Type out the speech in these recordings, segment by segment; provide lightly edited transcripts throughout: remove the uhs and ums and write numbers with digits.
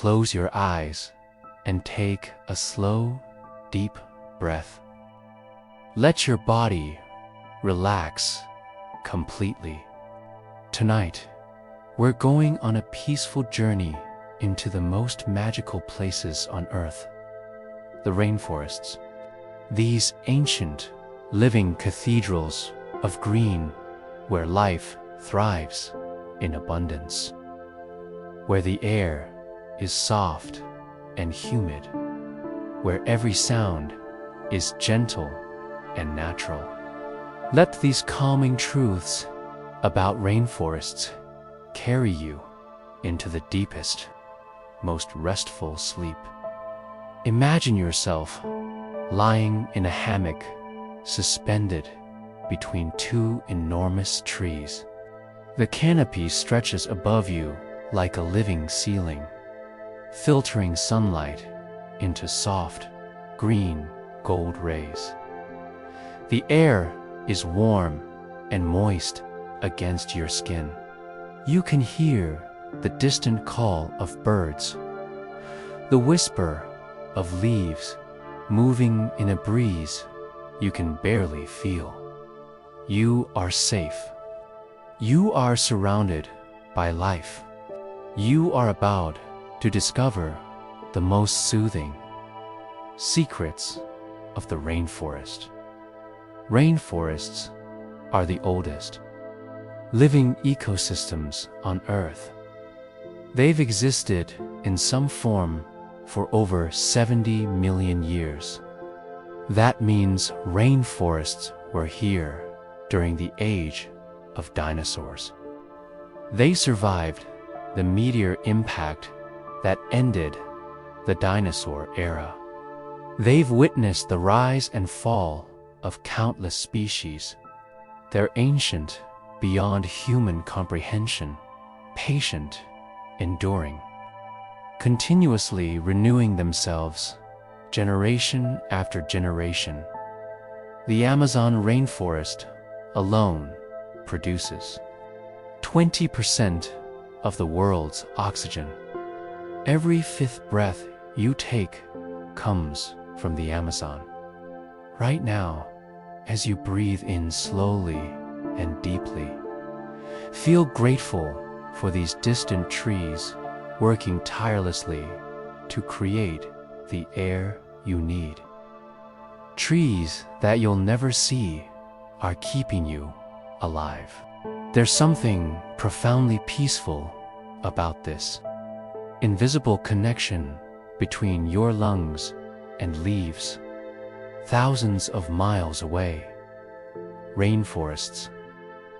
close your eyes and take a slow, deep breath. Let your body relax completely. Tonight, we're going on a peaceful journey into the most magical places on Earth, the rainforests. These ancient, living cathedrals of green where life thrives in abundance, where the air is soft and humid, where every sound is gentle and natural. Let these calming truths about rainforests carry you into the deepest, most restful sleep. Imagine yourself lying in a hammock, suspended between two enormous trees. The canopy stretches above you like a living ceiling, filtering sunlight into soft, green gold rays. The air is warm and moist against your skin. You can hear the distant call of birds, the whisper of leaves moving in a breeze you can barely feel. You are safe. You are surrounded by life. You are about to discover the most soothing secrets of the rainforest. Rainforests are the oldest living ecosystems on Earth. They've existed in some form for over 70 million years. That means rainforests were here during the age of dinosaurs. They survived the meteor impact that ended the dinosaur era. They've witnessed the rise and fall of countless species. They're ancient beyond human comprehension, patient, enduring, continuously renewing themselves generation after generation. The Amazon rainforest alone produces 20% of the world's oxygen. Every fifth breath you take comes from the Amazon. Right now, as you breathe in slowly and deeply, feel grateful for these distant trees working tirelessly to create the air you need. Trees that you'll never see are keeping you alive. There's something profoundly peaceful about this invisible connection between your lungs and leaves, thousands of miles away. Rainforests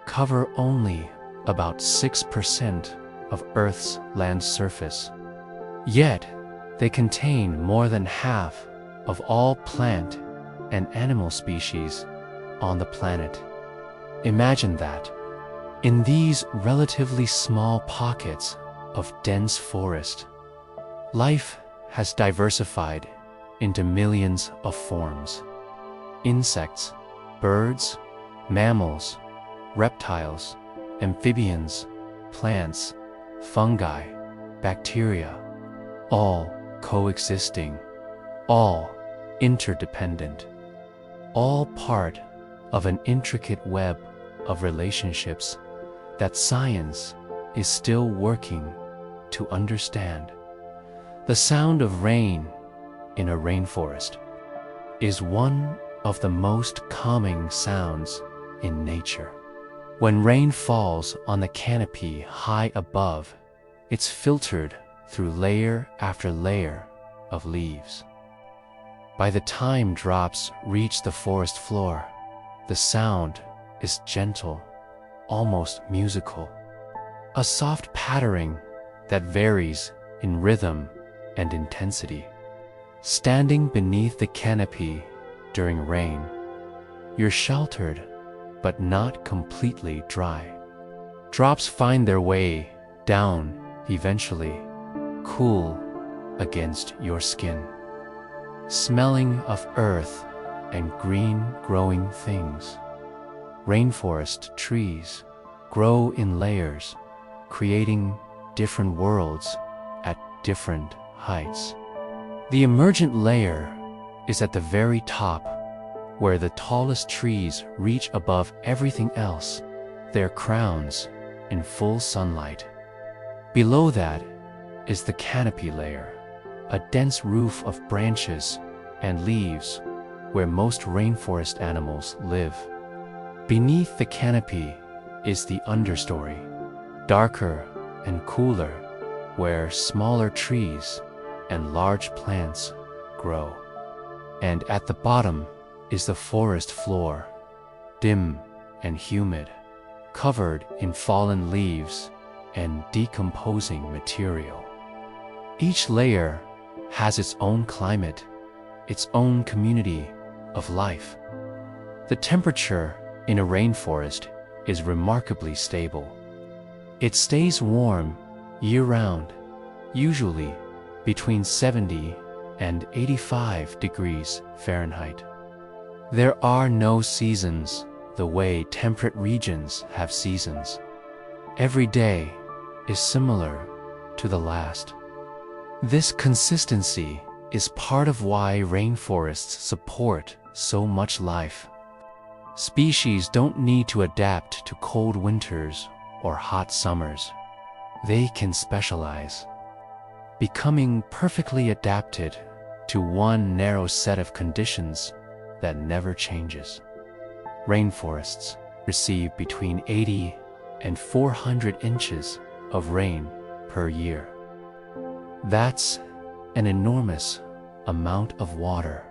cover only about 6% of Earth's land surface, yet they contain more than half of all plant and animal species on the planet. Imagine that. In these relatively small pockets of dense forest, life has diversified into millions of forms. Insects, birds, mammals, reptiles, amphibians, plants, fungi, bacteria, all coexisting, all interdependent, all part of an intricate web of relationships that science is still working to understand. The sound of rain in a rainforest is one of the most calming sounds in nature. When rain falls on the canopy high above, it's filtered through layer after layer of leaves. By the time drops reach the forest floor, the sound is gentle, almost musical, a soft pattering that varies in rhythm and intensity. Standing beneath the canopy during rain, you're sheltered but not completely dry. Drops find their way down eventually, cool against your skin, smelling of earth and green growing things. Rainforest trees grow in layers, creating different worlds at different heights. The emergent layer is at the very top, where the tallest trees reach above everything else, their crowns in full sunlight. Below that is the canopy layer, a dense roof of branches and leaves where most rainforest animals live. Beneath the canopy is the understory, darker and cooler, where smaller trees and large plants grow. And at the bottom is the forest floor, dim and humid, covered in fallen leaves and decomposing material. Each layer has its own climate, its own community of life. The temperature in a rainforest is remarkably stable. It stays warm year-round, usually between 70 and 85 degrees Fahrenheit. There are no seasons the way temperate regions have seasons. Every day is similar to the last. This consistency is part of why rainforests support so much life. Species don't need to adapt to cold winters or hot summers. They can specialize, becoming perfectly adapted to one narrow set of conditions that never changes. Rainforests receive between 80 and 400 inches of rain per year. That's an enormous amount of water.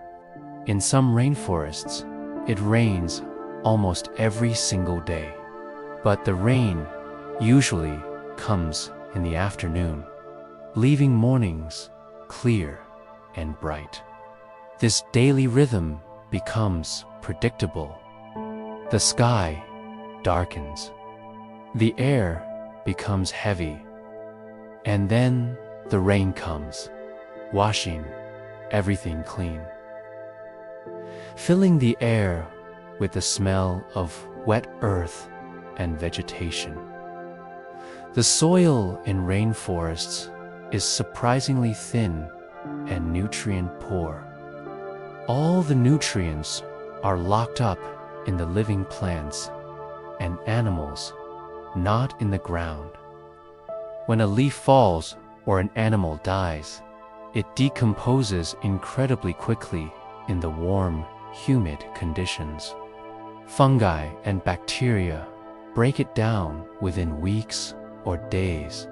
In some rainforests, it rains almost every single day, but the rain usually comes in the afternoon, leaving mornings clear and bright. This daily rhythm becomes predictable. The sky darkens, the air becomes heavy, and then the rain comes, washing everything clean, filling the air with the smell of wet earth and vegetation. The soil in rainforests is surprisingly thin and nutrient-poor. All the nutrients are locked up in the living plants and animals, not in the ground. When a leaf falls or an animal dies, it decomposes incredibly quickly in the warm, humid conditions. Fungi and bacteria break it down within weeks or days,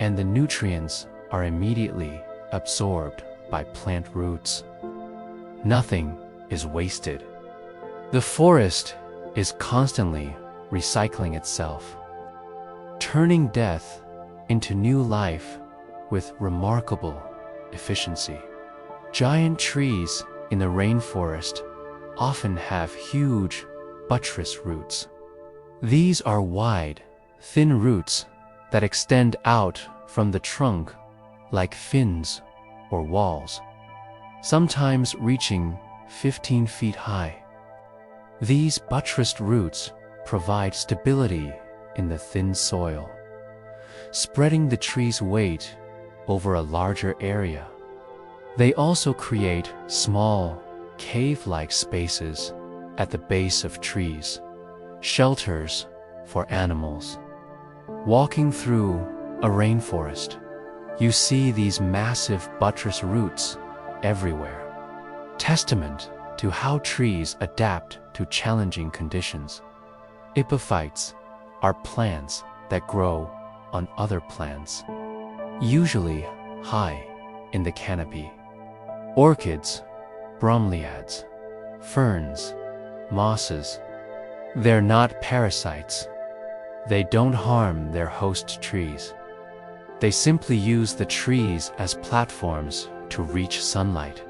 and the nutrients are immediately absorbed by plant roots. Nothing is wasted. The forest is constantly recycling itself, turning death into new life with remarkable efficiency. Giant trees in the rainforest often have huge buttress roots. These are wide, thin roots that extend out from the trunk like fins or walls, sometimes reaching 15 feet high. These buttressed roots provide stability in the thin soil, spreading the tree's weight over a larger area. They also create small, cave-like spaces at the base of trees, shelters for animals. Walking through a rainforest, you see these massive buttress roots everywhere, testament to how trees adapt to challenging conditions. Epiphytes are plants that grow on other plants, usually high in the canopy. Orchids, bromeliads, ferns, mosses. They're not parasites. They don't harm their host trees. They simply use the trees as platforms to reach sunlight.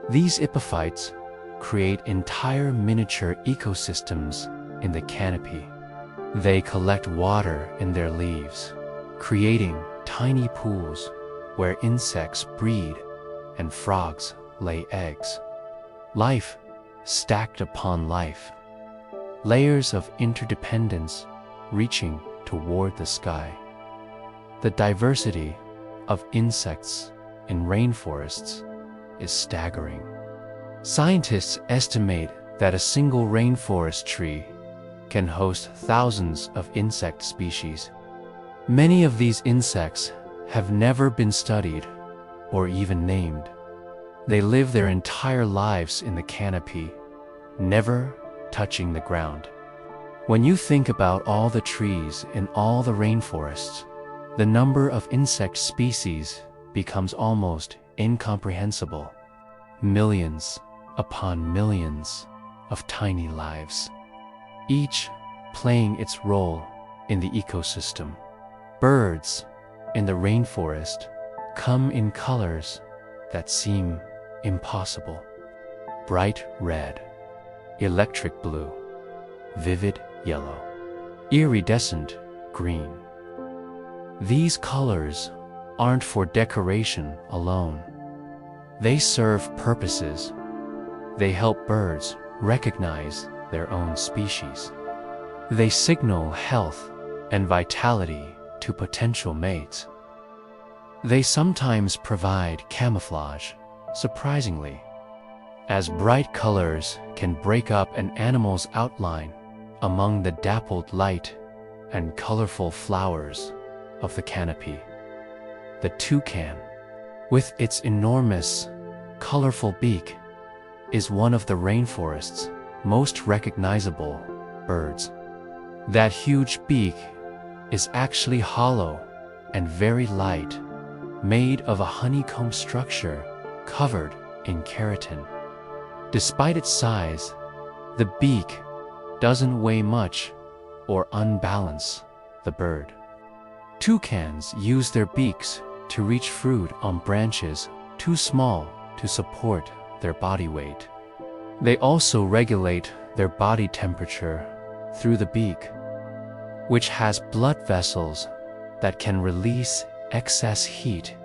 These epiphytes create entire miniature ecosystems in the canopy. They collect water in their leaves, creating tiny pools where insects breed and frogs lay eggs. Life stacked upon life, layers of interdependence reaching toward the sky. The diversity of insects in rainforests is staggering. Scientists estimate that a single rainforest tree can host thousands of insect species. Many of these insects have never been studied or even named. They live their entire lives in the canopy, never touching the ground. When you think about all the trees in all the rainforests, the number of insect species becomes almost incomprehensible. Millions upon millions of tiny lives, each playing its role in the ecosystem. Birds in the rainforest come in colors that seem impossible. Bright red, electric blue, vivid yellow, iridescent green. These colors aren't for decoration alone. They serve purposes. They help birds recognize their own species. They signal health and vitality to potential mates. They sometimes provide camouflage, surprisingly, as bright colors can break up an animal's outline among the dappled light and colorful flowers of the canopy. The toucan, with its enormous, colorful beak, is one of the rainforest's most recognizable birds. That huge beak is actually hollow and very light, made of a honeycomb structure covered in keratin. Despite its size, the beak doesn't weigh much or unbalance the bird. Toucans use their beaks to reach fruit on branches too small to support their body weight. They also regulate their body temperature through the beak, which has blood vessels that can release excess heat.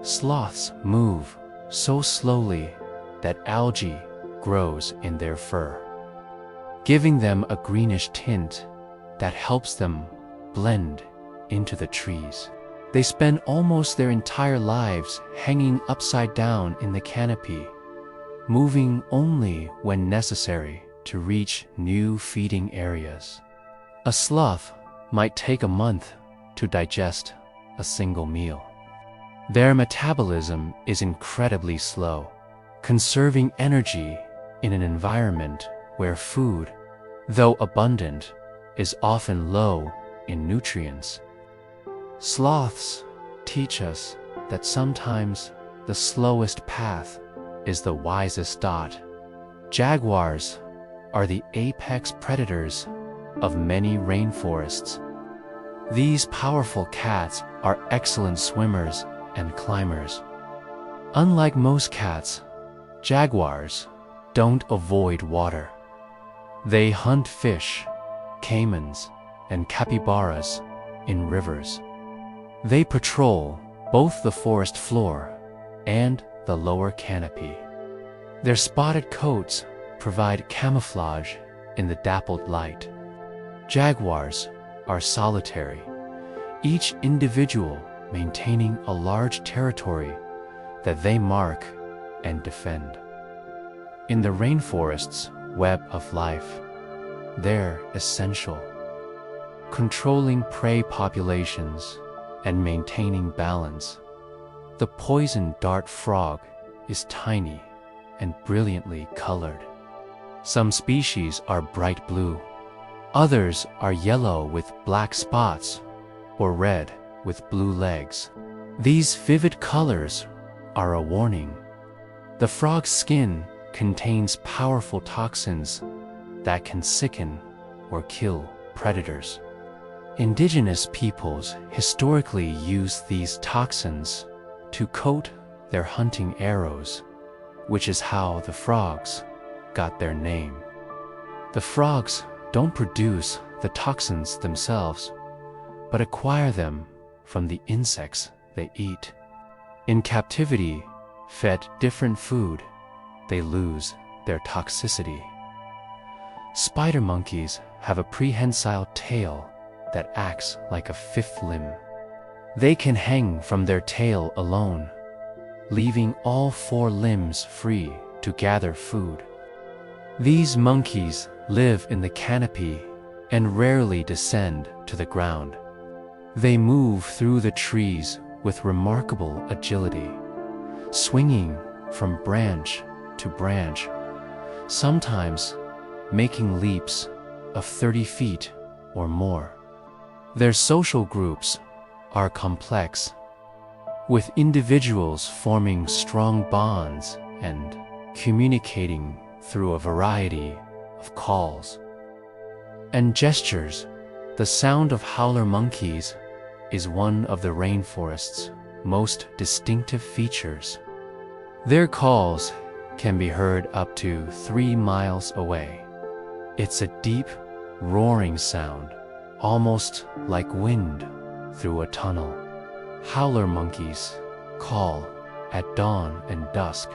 Sloths move so slowly that algae grows in their fur, giving them a greenish tint that helps them blend into the trees. They spend almost their entire lives hanging upside down in the canopy, moving only when necessary to reach new feeding areas. A sloth might take a month to digest a single meal. Their metabolism is incredibly slow, conserving energy in an environment where food, though abundant, is often low in nutrients. Sloths teach us that sometimes the slowest path is the wisest dot. Jaguars are the apex predators of many rainforests. These powerful cats are excellent swimmers and climbers. Unlike most cats, jaguars don't avoid water. They hunt fish, caimans, and capybaras in rivers. They patrol both the forest floor and the lower canopy. Their spotted coats provide camouflage in the dappled light. Jaguars are solitary, each individual maintaining a large territory that they mark and defend. In the rainforest's web of life, they're essential, controlling prey populations and maintaining balance. The poison dart frog is tiny and brilliantly colored. Some species are bright blue. Others are yellow with black spots or red with blue legs. These vivid colors are a warning. The frog's skin contains powerful toxins that can sicken or kill predators. Indigenous peoples historically used these toxins to coat their hunting arrows, which is how the frogs got their name. The frogs don't produce the toxins themselves, but acquire them from the insects they eat. In captivity, fed different food, they lose their toxicity. Spider monkeys have a prehensile tail that acts like a fifth limb. They can hang from their tail alone, leaving all four limbs free to gather food. These monkeys live in the canopy and rarely descend to the ground. They move through the trees with remarkable agility, swinging from branch to branch, sometimes making leaps of 30 feet or more. Their social groups are complex, with individuals forming strong bonds and communicating through a variety of calls and gestures. The sound of howler monkeys is one of the rainforest's most distinctive features. Their calls can be heard up to 3 miles away. It's a deep, roaring sound, almost like wind through a tunnel. Howler monkeys call at dawn and dusk,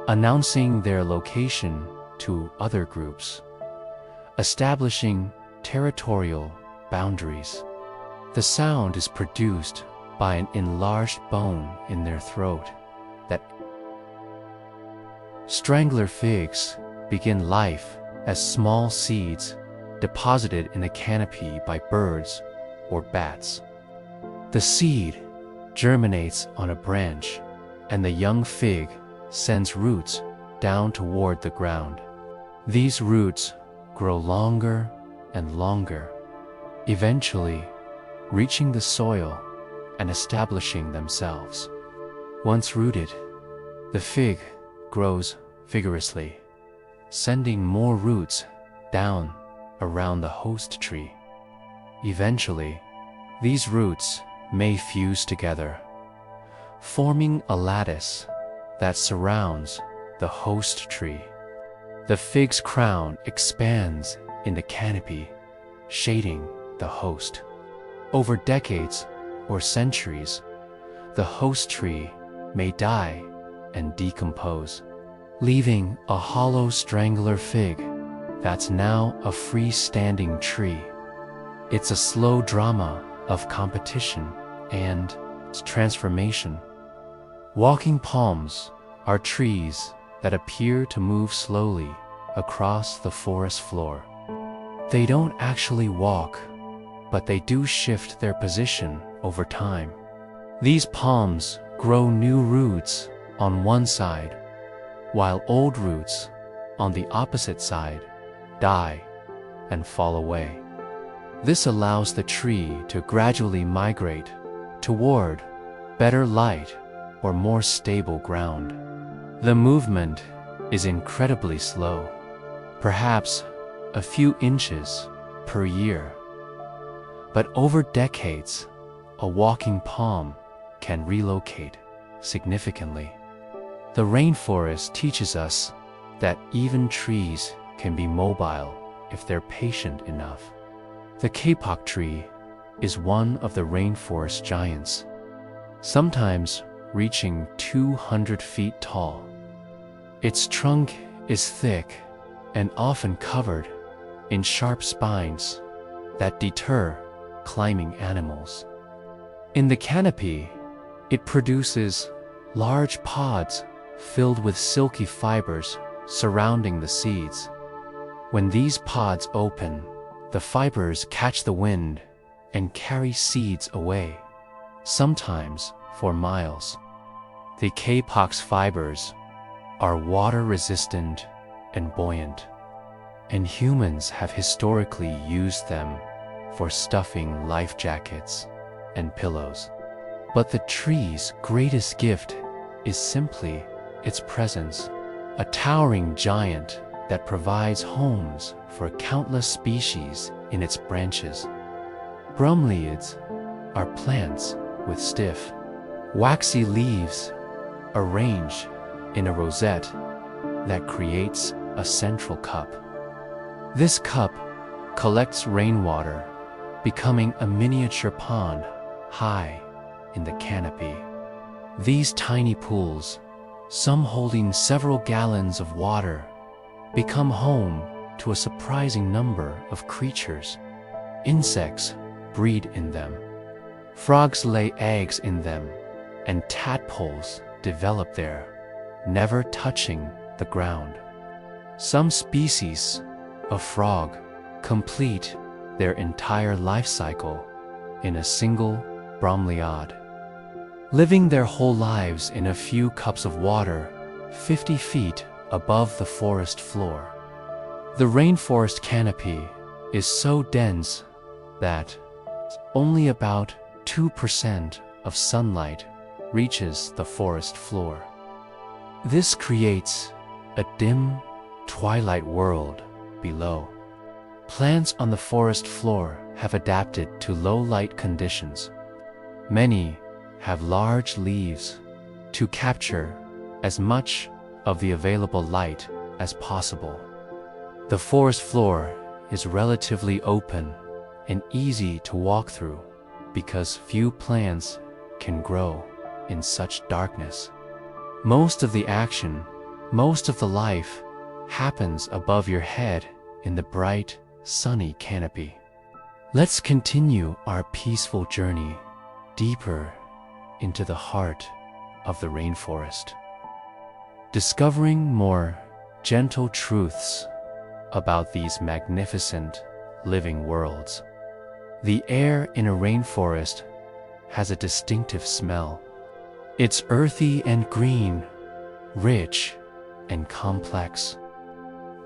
announcing their location to other groups, establishing territorial boundaries. The sound is produced by an enlarged bone in their throat that strangler figs begin life as small seeds deposited in a canopy by birds or bats. The seed germinates on a branch, and the young fig sends roots down toward the ground. These roots grow longer and longer, eventually reaching the soil and establishing themselves. Once rooted, the fig grows vigorously, sending more roots down around the host tree. Eventually, these roots may fuse together, forming a lattice that surrounds the host tree. The fig's crown expands in the canopy, shading the host. Over decades or centuries, the host tree may die and decompose, leaving a hollow strangler fig that's now a freestanding tree. It's a slow drama of competition and transformation. Walking palms are trees that appear to move slowly across the forest floor. They don't actually walk, but they do shift their position over time. These palms grow new roots on one side, while old roots on the opposite side die and fall away. This allows the tree to gradually migrate toward better light or more stable ground. The movement is incredibly slow, perhaps a few inches per year. But over decades, a walking palm can relocate significantly. The rainforest teaches us that even trees can be mobile if they're patient enough. The kapok tree is one of the rainforest giants, sometimes reaching 200 feet tall. Its trunk is thick and often covered in sharp spines that deter climbing animals. In the canopy, it produces large pods filled with silky fibers surrounding the seeds. When these pods open, the fibers catch the wind and carry seeds away, sometimes for miles. The kapok's fibers are water-resistant and buoyant, and humans have historically used them for stuffing life jackets and pillows. But the tree's greatest gift is simply its presence, a towering giant that provides homes for countless species in its branches. Bromeliads are plants with stiff, waxy leaves arranged in a rosette that creates a central cup. This cup collects rainwater, becoming a miniature pond high in the canopy. These tiny pools, some holding several gallons of water, become home to a surprising number of creatures. Insects breed in them, Frogs lay eggs in them, and tadpoles develop there, never touching the ground. Some species of frog complete their entire life cycle in a single bromeliad, living their whole lives in a few cups of water 50 feet above the forest floor. The rainforest canopy is so dense that only about 2% of sunlight reaches the forest floor. This creates a dim, twilight world below. Plants on the forest floor have adapted to low light conditions. Many have large leaves to capture as much of the available light as possible. The forest floor is relatively open and easy to walk through because few plants can grow in such darkness. Most of the action, most of the life, happens above your head in the bright, sunny canopy. Let's continue our peaceful journey deeper into the heart of the rainforest, discovering more gentle truths about these magnificent living worlds. The air in a rainforest has a distinctive smell. It's earthy and green, rich and complex.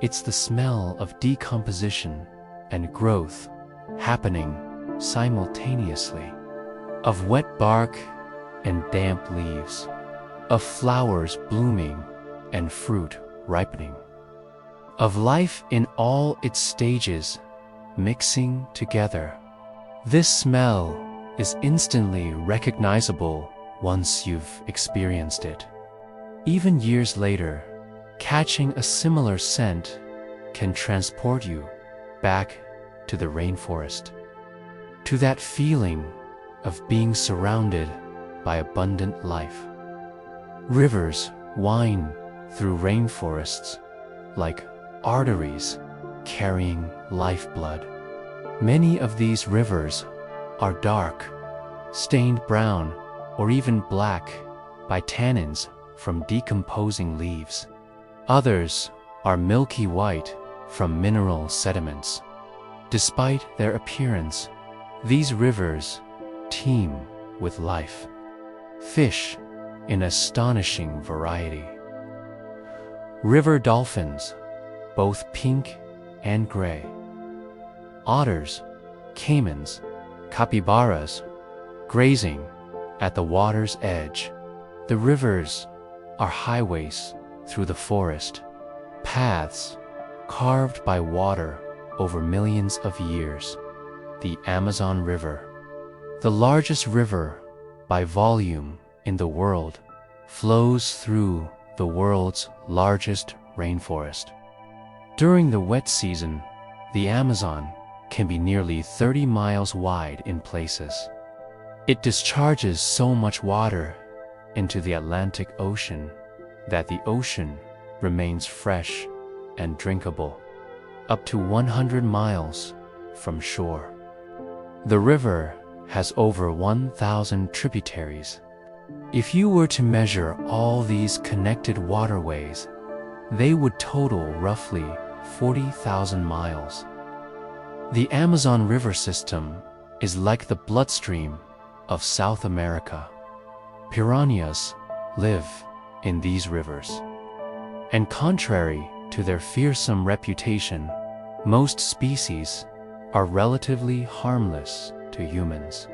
It's the smell of decomposition and growth happening simultaneously, of wet bark and damp leaves, of flowers blooming and fruit ripening, of life in all its stages mixing together. This smell is instantly recognizable once you've experienced it. Even years later, catching a similar scent can transport you back to the rainforest, to that feeling of being surrounded by abundant life. Rivers wind through rainforests like arteries carrying lifeblood. Many of these rivers are dark, stained brown, or even black by tannins from decomposing leaves. Others are milky white from mineral sediments. Despite their appearance, these rivers teem with life. Fish in astonishing variety. River dolphins, both pink and gray. Otters, caimans, capybaras, grazing at the water's edge. The rivers are highways through the forest, paths carved by water over millions of years. The Amazon River, the largest river by volume in the world, flows through the world's largest rainforest. During the wet season, the Amazon can be nearly 30 miles wide in places. It discharges so much water into the Atlantic Ocean that the ocean remains fresh and drinkable, up to 100 miles from shore. The river has over 1,000 tributaries. If you were to measure all these connected waterways, they would total roughly 40,000 miles. The Amazon River system is like the bloodstream of South America. Piranhas live in these rivers. And contrary to their fearsome reputation, most species are relatively harmless to humans.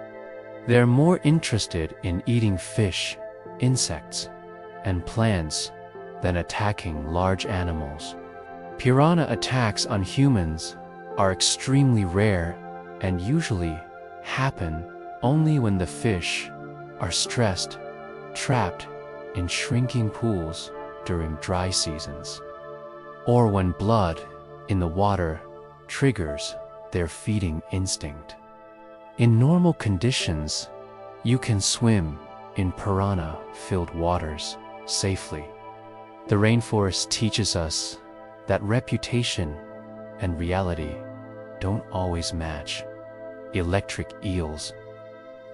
They're more interested in eating fish, insects, and plants than attacking large animals. Piranha attacks on humans are extremely rare and usually happen only when the fish are stressed, trapped in shrinking pools during dry seasons, or when blood in the water triggers their feeding instinct. In normal conditions, you can swim in piranha-filled waters safely. The rainforest teaches us that reputation and reality don't always match. Electric eels,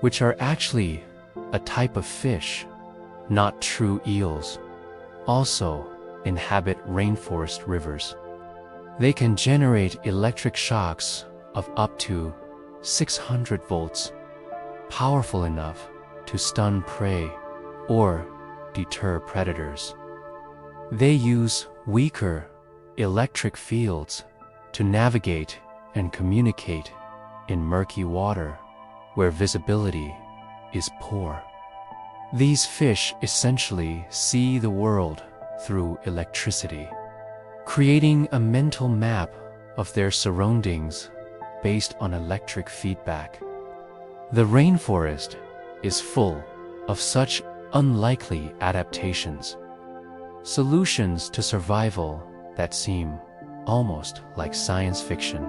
which are actually a type of fish, not true eels, also inhabit rainforest rivers. They can generate electric shocks of up to 600 volts, powerful enough to stun prey or deter predators. They use weaker electric fields to navigate and communicate in murky water where visibility is poor. These fish essentially see the world through electricity, creating a mental map of their surroundings based on electric feedback. The rainforest is full of such unlikely adaptations, solutions to survival that seem almost like science fiction.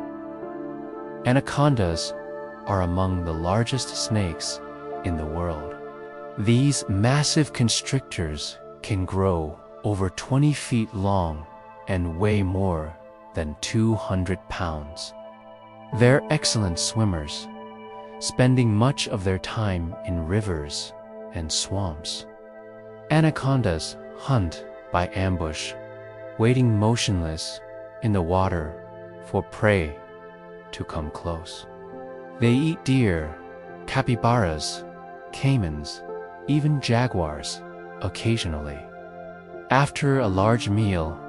Anacondas are among the largest snakes in the world. These massive constrictors can grow over 20 feet long and weigh more than 200 pounds. They're excellent swimmers, spending much of their time in rivers and swamps. Anacondas hunt by ambush, waiting motionless in the water for prey to come close. They eat deer, capybaras, caimans, even jaguars occasionally. After a large meal,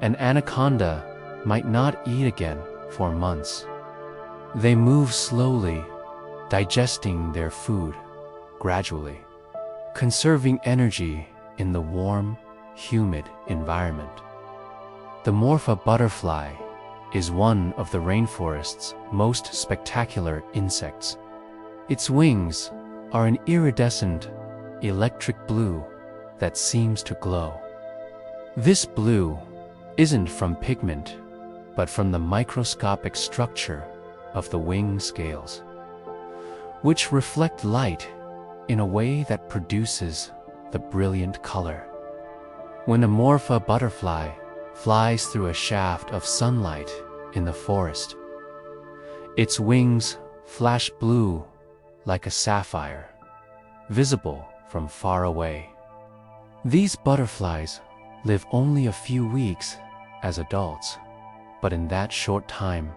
an anaconda might not eat again for months. They move slowly, digesting their food gradually, conserving energy in the warm, humid environment. The morpha butterfly is one of the rainforest's most spectacular insects. Its wings are an iridescent, electric blue that seems to glow. This blue isn't from pigment, but from the microscopic structure of the wing scales, which reflect light in a way that produces the brilliant color. When a morpha butterfly flies through a shaft of sunlight in the forest, its wings flash blue like a sapphire, visible from far away. These butterflies live only a few weeks as adults, but in that short time,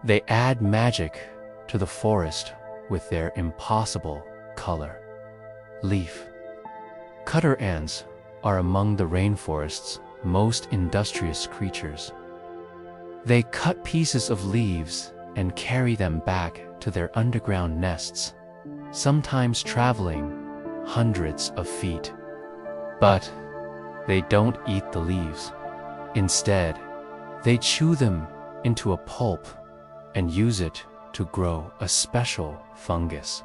they add magic to the forest with their impossible color. Leaf. Cutter ants are among the rainforest's most industrious creatures. They cut pieces of leaves and carry them back to their underground nests, sometimes traveling hundreds of feet. But they don't eat the leaves. Instead, they chew them into a pulp and use it to grow a special fungus.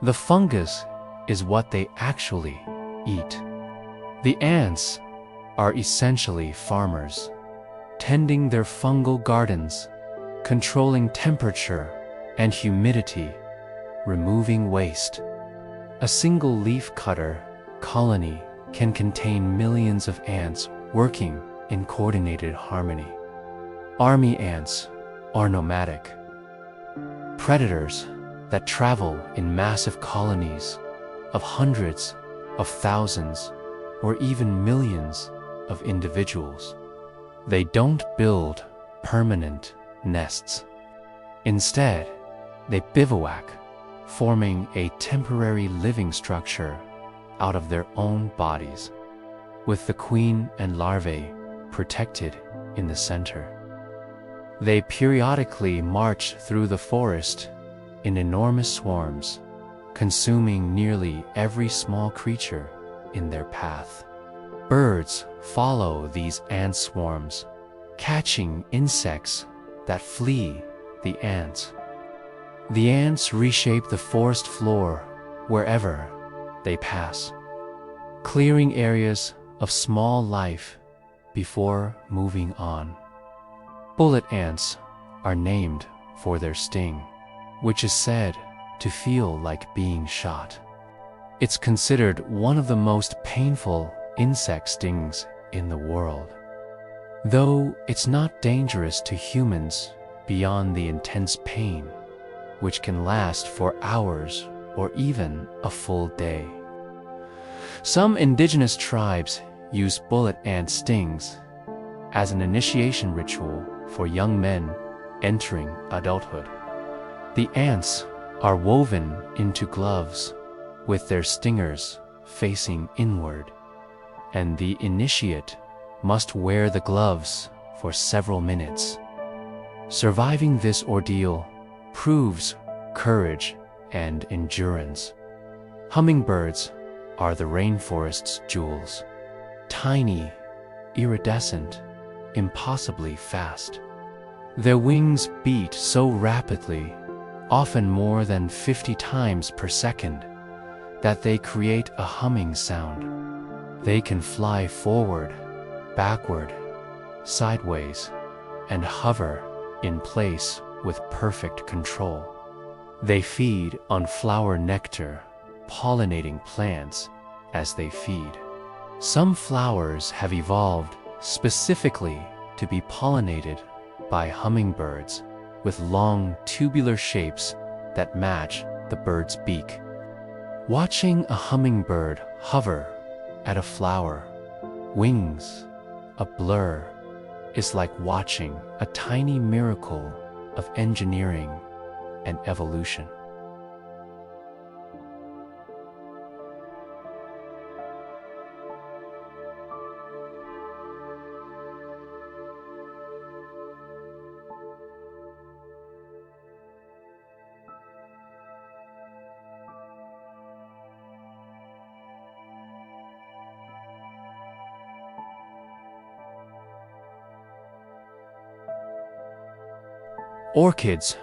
The fungus is what they actually eat. The ants are essentially farmers, tending their fungal gardens, controlling temperature and humidity, removing waste. A single leaf cutter colony can contain millions of ants working in coordinated harmony. Army ants are nomadic, predators that travel in massive colonies of hundreds of thousands or even millions of individuals. They don't build permanent nests. Instead, they bivouac, forming a temporary living structure out of their own bodies, with the queen and larvae protected in the center. They periodically march through the forest in enormous swarms, consuming nearly every small creature in their path. Birds follow these ant swarms, catching insects that flee the ants. The ants reshape the forest floor wherever they pass, clearing areas of small life before moving on. Bullet ants are named for their sting, which is said to feel like being shot. It's considered one of the most painful insect stings in the world, though it's not dangerous to humans beyond the intense pain, which can last for hours or even a full day. Some indigenous tribes use bullet ant stings as an initiation ritual for young men entering adulthood. The ants are woven into gloves with their stingers facing inward, and the initiate must wear the gloves for several minutes. Surviving this ordeal proves courage and endurance. Hummingbirds are the rainforest's jewels. Tiny, iridescent, impossibly fast. Their wings beat so rapidly, often more than 50 times per second, that they create a humming sound. They can fly forward, backward, sideways, and hover in place with perfect control. They feed on flower nectar, pollinating plants as they feed. Some flowers have evolved specifically to be pollinated by hummingbirds with long tubular shapes that match the bird's beak. Watching a hummingbird hover at a flower, wings a blur, is like watching a tiny miracle of engineering and evolution. Orchids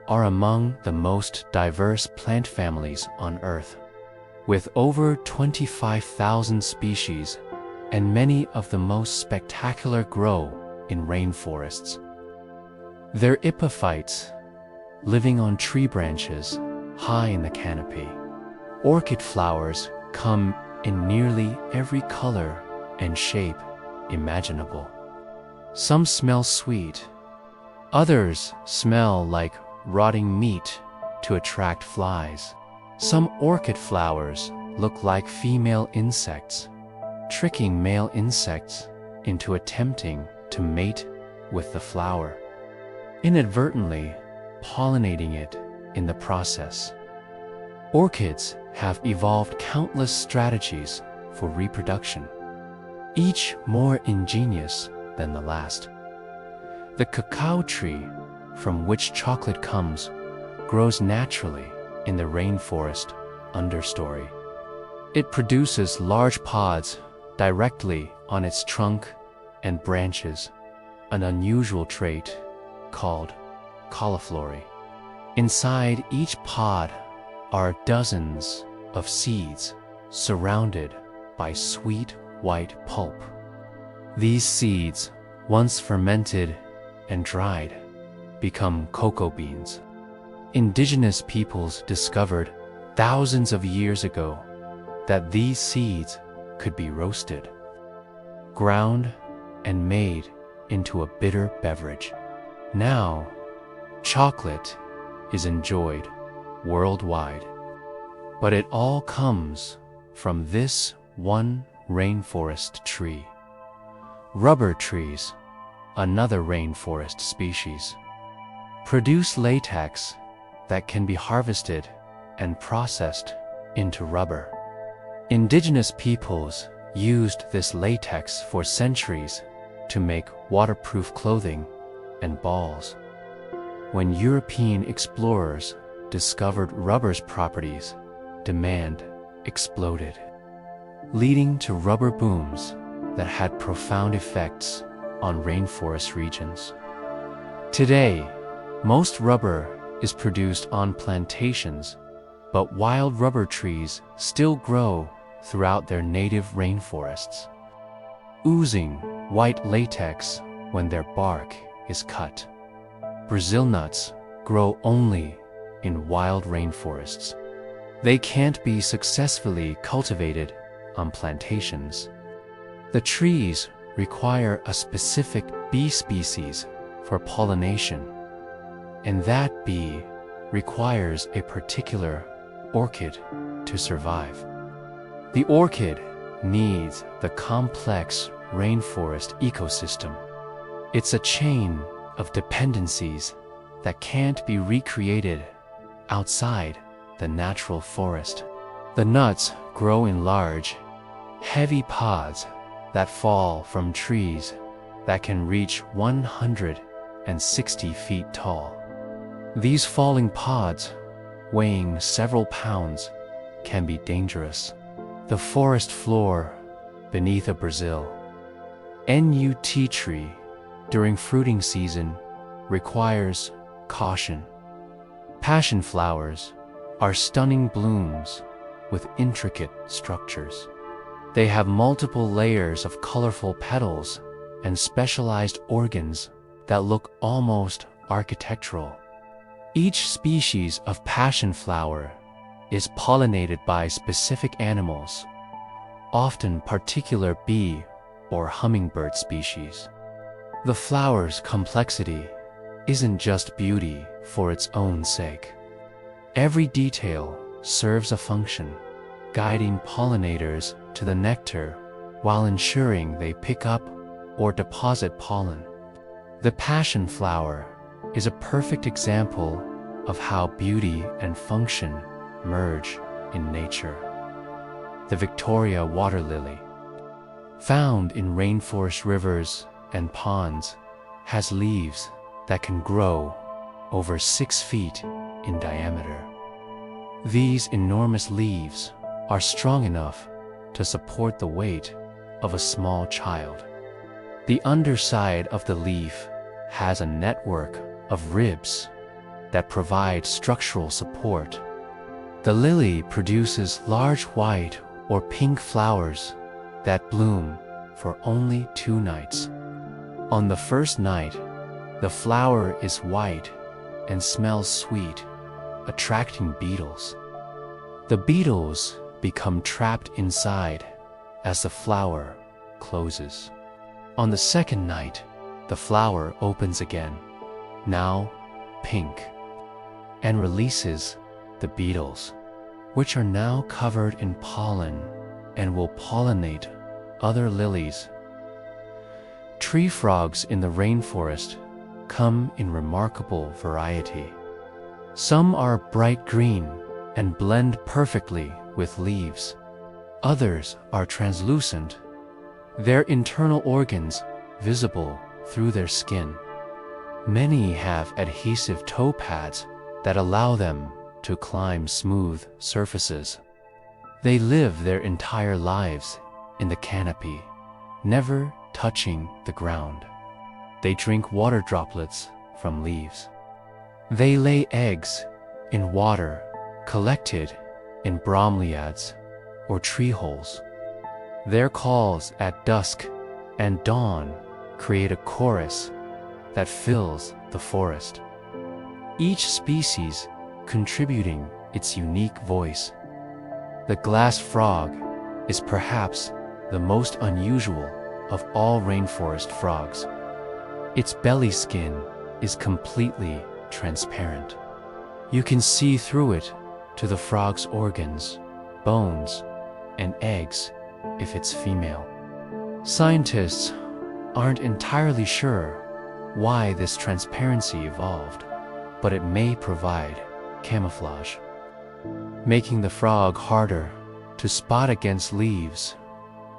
are among the most diverse plant families on Earth, with over 25,000 species, and many of the most spectacular grow in rainforests. They're epiphytes, living on tree branches high in the canopy. Orchid flowers come in nearly every color and shape imaginable. Some smell sweet. Others smell like rotting meat to attract flies. Some orchid flowers look like female insects, tricking male insects into attempting to mate with the flower, inadvertently pollinating it in the process. Orchids have evolved countless strategies for reproduction, each more ingenious than the last. The cacao tree, from which chocolate comes, grows naturally in the rainforest understory. It produces large pods directly on its trunk and branches, an unusual trait called cauliflory. Inside each pod are dozens of seeds surrounded by sweet white pulp. These seeds, once fermented and dried, become cocoa beans. Indigenous peoples discovered thousands of years ago that these seeds could be roasted, ground, and made into a bitter beverage. Now, chocolate is enjoyed worldwide, but it all comes from this one rainforest tree. Rubber trees, another rainforest species, produce latex that can be harvested and processed into rubber. Indigenous peoples used this latex for centuries to make waterproof clothing and balls. When European explorers discovered rubber's properties, demand exploded, leading to rubber booms that had profound effects on rainforest regions. Today, most rubber is produced on plantations, but wild rubber trees still grow throughout their native rainforests, oozing white latex when their bark is cut. Brazil nuts grow only in wild rainforests. They can't be successfully cultivated on plantations. The trees require a specific bee species for pollination, and that bee requires a particular orchid to survive. The orchid needs the complex rainforest ecosystem. It's a chain of dependencies that can't be recreated outside the natural forest. The nuts grow in large, heavy pods that fall from trees that can reach 160 feet tall. These falling pods, weighing several pounds, can be dangerous. The forest floor beneath a Brazil NUT tree during fruiting season requires caution. Passion flowers are stunning blooms with intricate structures. They have multiple layers of colorful petals and specialized organs that look almost architectural. Each species of passion flower is pollinated by specific animals, often particular bee or hummingbird species. The flower's complexity isn't just beauty for its own sake. Every detail serves a function, guiding pollinators to the nectar while ensuring they pick up or deposit pollen. The passion flower is a perfect example of how beauty and function merge in nature. The Victoria water lily, found in rainforest rivers and ponds, has leaves that can grow over 6 feet in diameter. These enormous leaves are strong enough to support the weight of a small child. The underside of the leaf has a network of ribs that provide structural support. The lily produces large white or pink flowers that bloom for only 2 nights. On the first night, the flower is white and smells sweet, attracting beetles. The beetles become trapped inside as the flower closes. On the second night, the flower opens again, now pink, and releases the beetles, which are now covered in pollen and will pollinate other lilies. Tree frogs in the rainforest come in remarkable variety. Some are bright green and blend perfectly with leaves. Others are translucent, their internal organs visible through their skin. Many have adhesive toe pads that allow them to climb smooth surfaces. They live their entire lives in the canopy, never touching the ground. They drink water droplets from leaves. They lay eggs in water collected in bromeliads or tree holes. Their calls at dusk and dawn create a chorus that fills the forest, each species contributing its unique voice. The glass frog is perhaps the most unusual of all rainforest frogs. Its belly skin is completely transparent. You can see through it to the frog's organs, bones, and eggs if it's female. Scientists aren't entirely sure why this transparency evolved, but it may provide camouflage, making the frog harder to spot against leaves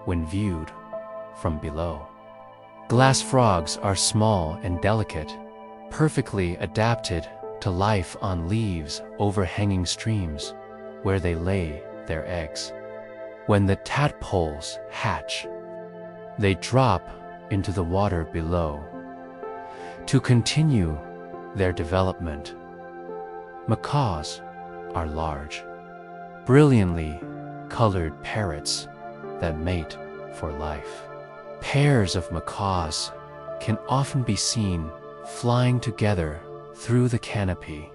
when viewed from below. Glass frogs are small and delicate, perfectly adapted to life on leaves overhanging streams where they lay their eggs. When the tadpoles hatch, they drop into the water below to continue their development. Macaws are large, brilliantly colored parrots that mate for life. Pairs of macaws can often be seen flying together through the canopy,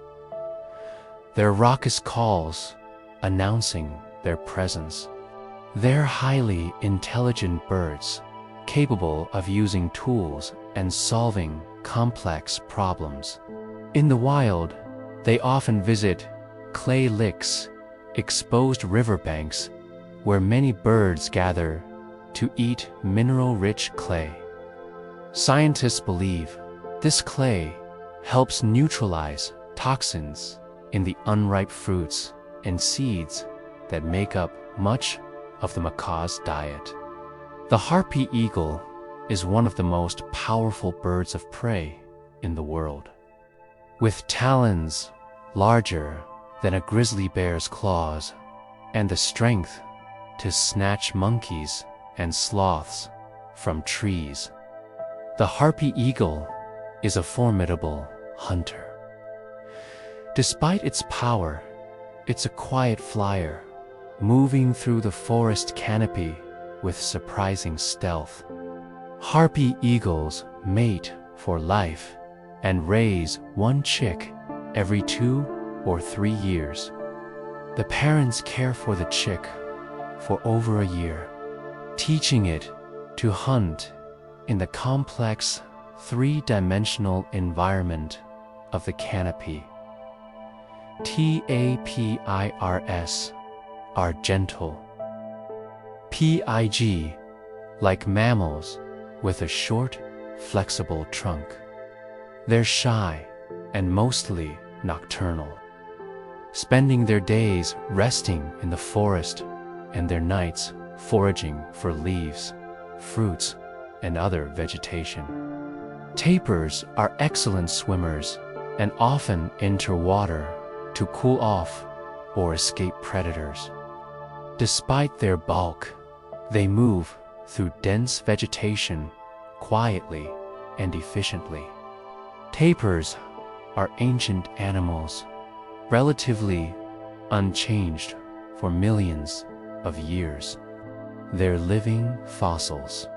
their raucous calls announcing their presence. They're highly intelligent birds, capable of using tools and solving complex problems. In the wild, they often visit clay licks exposed riverbanks where many birds gather to eat mineral-rich clay. Scientists believe this clay helps neutralize toxins in the unripe fruits and seeds that make up much of the macaw's diet. The harpy eagle is one of the most powerful birds of prey in the world. With talons larger than a grizzly bear's claws and the strength to snatch monkeys and sloths from trees, the harpy eagle is a formidable hunter. Despite its power, it's a quiet flyer, moving through the forest canopy with surprising stealth. Harpy eagles mate for life and raise one chick every 2 or 3 years. The parents care for the chick for over a year, teaching it to hunt in the complex 3-dimensional environment of the canopy. Tapirs are gentle. Pig, like mammals with a short, flexible trunk. They're shy and mostly nocturnal, spending their days resting in the forest and their nights foraging for leaves, fruits, and other vegetation. Tapirs are excellent swimmers and often enter water to cool off or escape predators. Despite their bulk, they move through dense vegetation quietly and efficiently. Tapirs are ancient animals, relatively unchanged for millions of years. They're living fossils,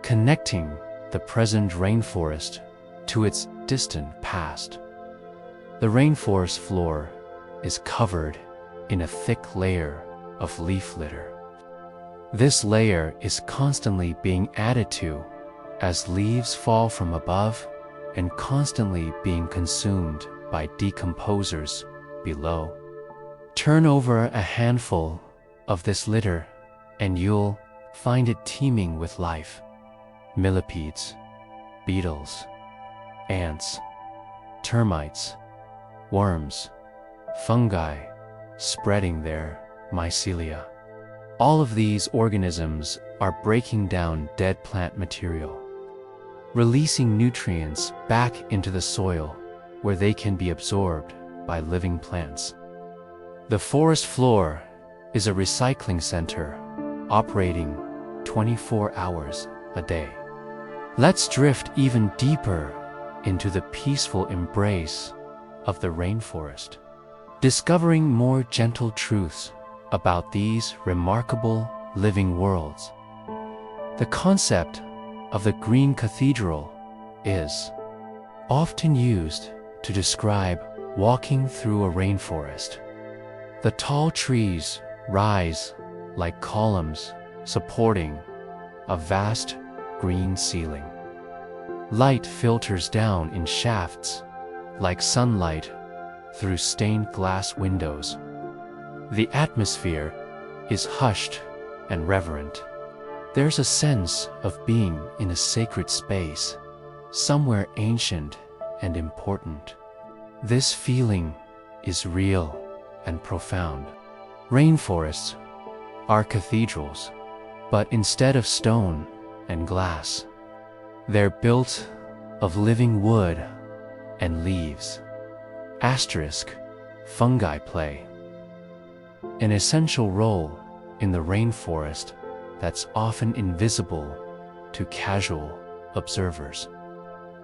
connecting the present rainforest to its distant past. The rainforest floor is covered in a thick layer of leaf litter. This layer is constantly being added to as leaves fall from above and constantly being consumed by decomposers below. Turn over a handful of this litter and you'll find it teeming with life. Millipedes, beetles, ants, termites, worms, fungi spreading their mycelia. All of these organisms are breaking down dead plant material, releasing nutrients back into the soil where they can be absorbed by living plants. The forest floor is a recycling center operating 24 hours a day. Let's drift even deeper into the peaceful embrace of the rainforest, discovering more gentle truths about these remarkable living worlds. The concept of the Green Cathedral is often used to describe walking through a rainforest. The tall trees rise like columns supporting a vast green ceiling. Light filters down in shafts like sunlight through stained glass windows. The atmosphere is hushed and reverent. There's a sense of being in a sacred space, somewhere ancient and important. This feeling is real and profound. Rainforests are cathedrals, but instead of stone and glass, they're built of living wood and leaves. Asterisk, fungi play an essential role in the rainforest that's often invisible to casual observers.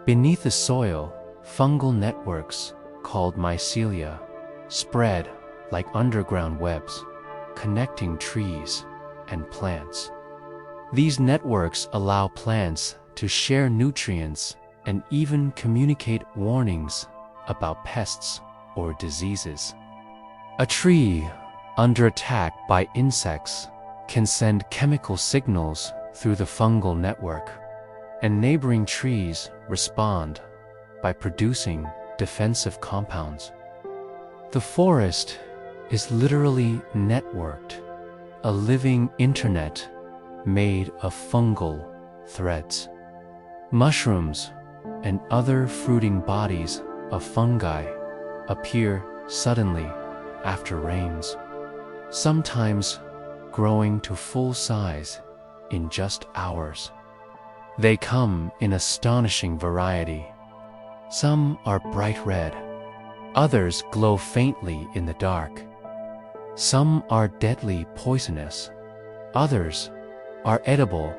Beneath the soil, fungal networks called mycelia spread like underground webs, connecting trees and plants. These networks allow plants to share nutrients and even communicate warnings about pests or diseases. A tree under attack by insects can send chemical signals through the fungal network, and neighboring trees respond by producing defensive compounds. The forest is literally networked, a living internet made of fungal threads. Mushrooms and other fruiting bodies of fungi appear suddenly after rains, sometimes growing to full size in just hours. They come in astonishing variety. Some are bright red, others glow faintly in the dark. Some are deadly poisonous, others are edible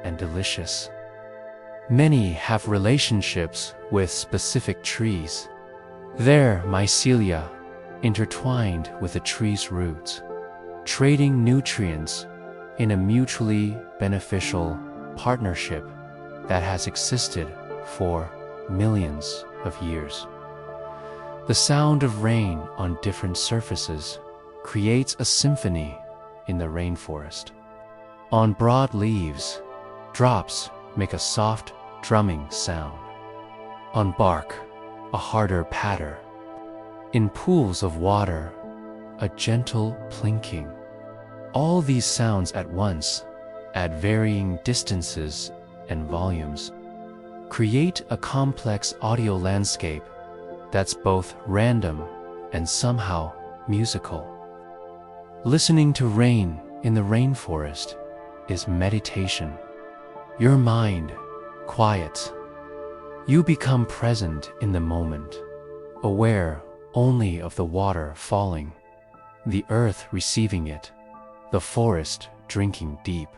and delicious. Many have relationships with specific trees, their mycelia intertwined with the tree's roots, trading nutrients in a mutually beneficial partnership that has existed for millions of years. The sound of rain on different surfaces creates a symphony in the rainforest. On broad leaves, drops make a soft drumming sound. On bark, a harder patter. In pools of water, a gentle plinking. All these sounds at once, at varying distances and volumes, create a complex audio landscape that's both random and somehow musical. Listening to rain in the rainforest is meditation. Your mind quiets. You become present in the moment, aware only of the water falling, the earth receiving it, the forest drinking deep.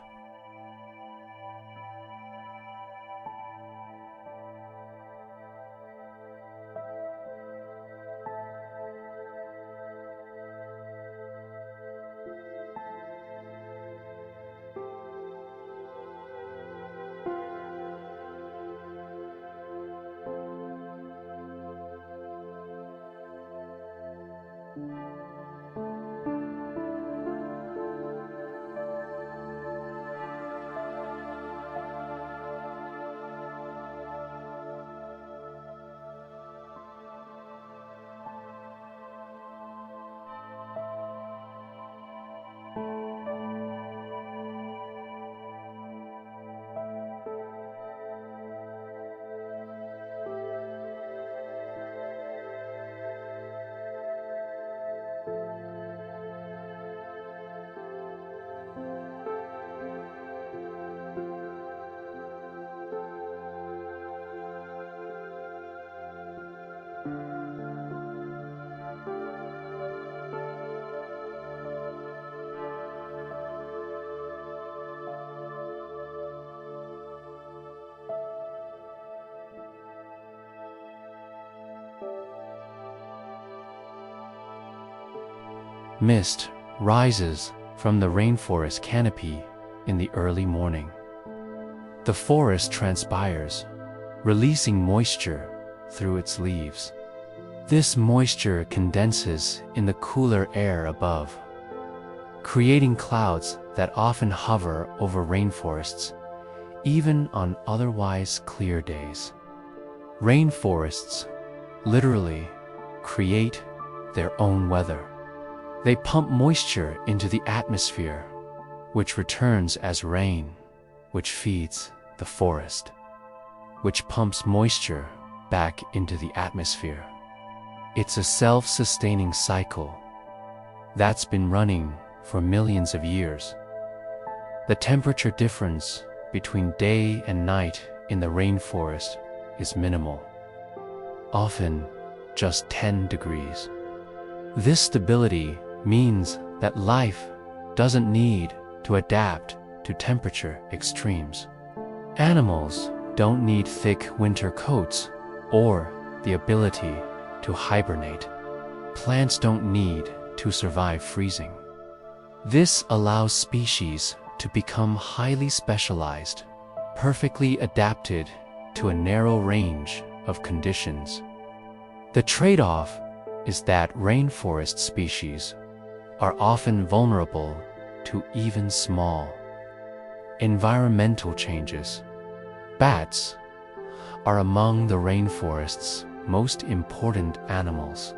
Mist rises from the rainforest canopy in the early morning. The forest transpires, releasing moisture through its leaves. This moisture condenses in the cooler air above, creating clouds that often hover over rainforests, even on otherwise clear days. Rainforests literally create their own weather. They pump moisture into the atmosphere, which returns as rain, which feeds the forest, which pumps moisture back into the atmosphere. It's a self-sustaining cycle that's been running for millions of years. The temperature difference between day and night in the rainforest is minimal, often just 10 degrees. This stability means that life doesn't need to adapt to temperature extremes. Animals don't need thick winter coats or the ability to hibernate. Plants don't need to survive freezing. This allows species to become highly specialized, perfectly adapted to a narrow range of conditions. The trade-off is that rainforest species are often vulnerable to even small environmental changes. Bats are among the rainforest's most important animals.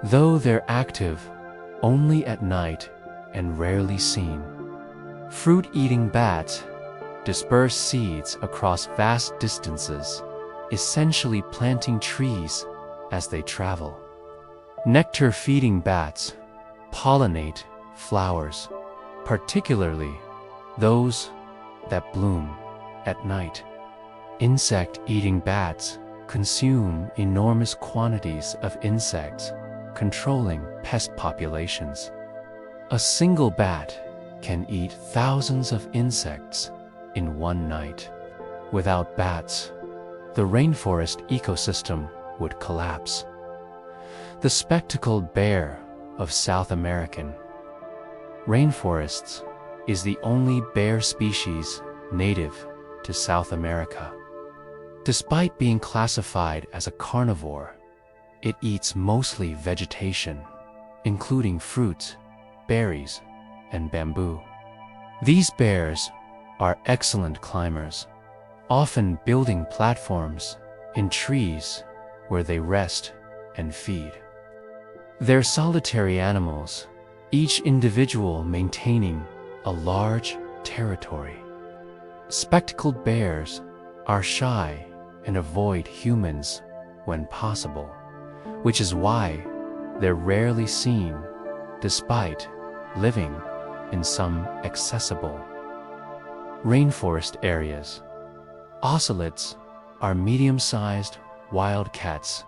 Though they're active only at night and rarely seen. Fruit-eating bats disperse seeds across vast distances, essentially planting trees as they travel. Nectar-feeding bats pollinate flowers, particularly those that bloom at night. Insect-eating bats consume enormous quantities of insects, controlling pest populations. A single bat can eat thousands of insects in one night. Without bats, the rainforest ecosystem would collapse. The spectacled bear of South American rainforests is the only bear species native to South America. Despite being classified as a carnivore, it eats mostly vegetation, including fruits, berries, and bamboo. These bears are excellent climbers, often building platforms in trees where they rest and feed. They're solitary animals, each individual maintaining a large territory. Spectacled bears are shy and avoid humans when possible, which is why they're rarely seen despite living in some accessible rainforest areas. Ocelots are medium-sized wildcats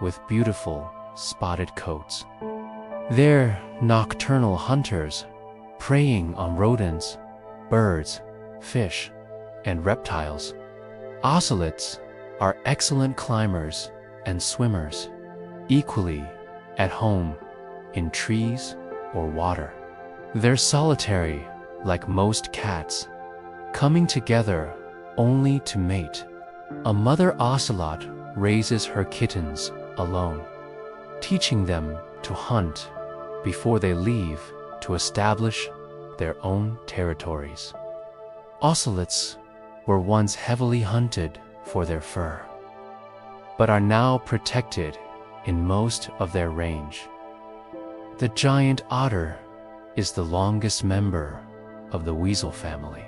with beautiful spotted coats. They're nocturnal hunters, preying on rodents, birds, fish, and reptiles. Ocelots are excellent climbers and swimmers, equally at home in trees or water. They're solitary like most cats, coming together only to mate. A mother ocelot raises her kittens alone, teaching them to hunt before they leave to establish their own territories. Ocelots were once heavily hunted for their fur, but are now protected in most of their range. The giant otter is the longest member of the weasel family,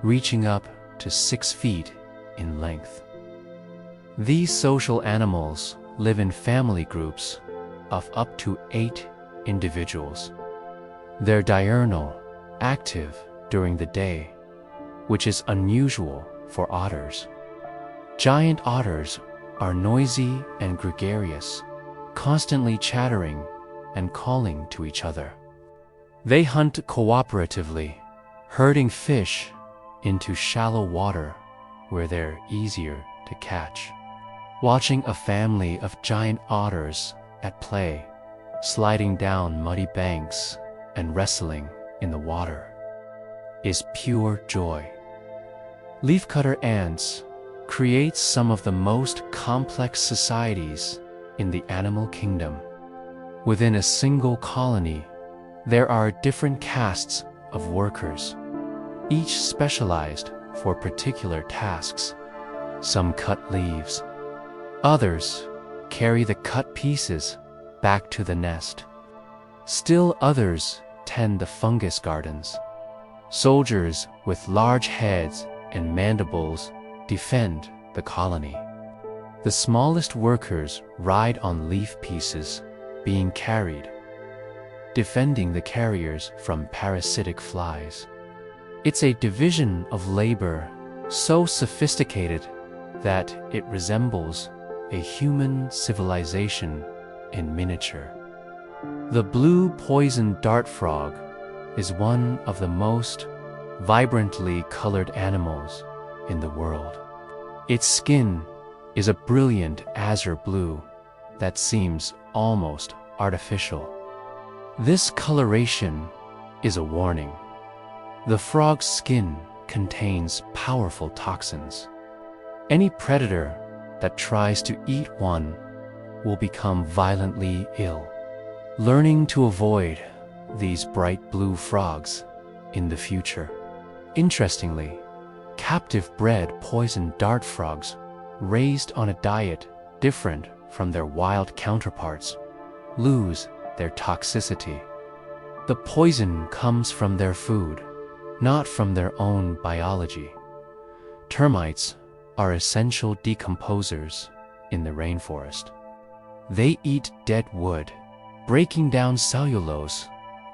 reaching up to 6 feet in length. These social animals live in family groups of up to 8 individuals. They're diurnal, active during the day, which is unusual for otters. Giant otters are noisy and gregarious, constantly chattering and calling to each other. They hunt cooperatively, herding fish into shallow water where they're easier to catch. Watching a family of giant otters at play, sliding down muddy banks and wrestling in the water, is pure joy. Leafcutter ants create some of the most complex societies in the animal kingdom. Within a single colony, there are different castes of workers, each specialized for particular tasks. Some cut leaves, others carry the cut pieces back to the nest. Still others tend the fungus gardens. Soldiers with large heads and mandibles defend the colony. The smallest workers ride on leaf pieces being carried, defending the carriers from parasitic flies. It's a division of labor so sophisticated that it resembles a human civilization in miniature. The blue poison dart frog is one of the most vibrantly colored animals in the world. Its skin is a brilliant azure blue that seems almost artificial. This coloration is a warning. The frog's skin contains powerful toxins. Any predator that tries to eat one will become violently ill. Learning to avoid these bright blue frogs in the future. Interestingly, captive-bred poison dart frogs raised on a diet different from their wild counterparts lose their toxicity. The poison comes from their food, not from their own biology. Termites are essential decomposers in the rainforest. They eat dead wood, breaking down cellulose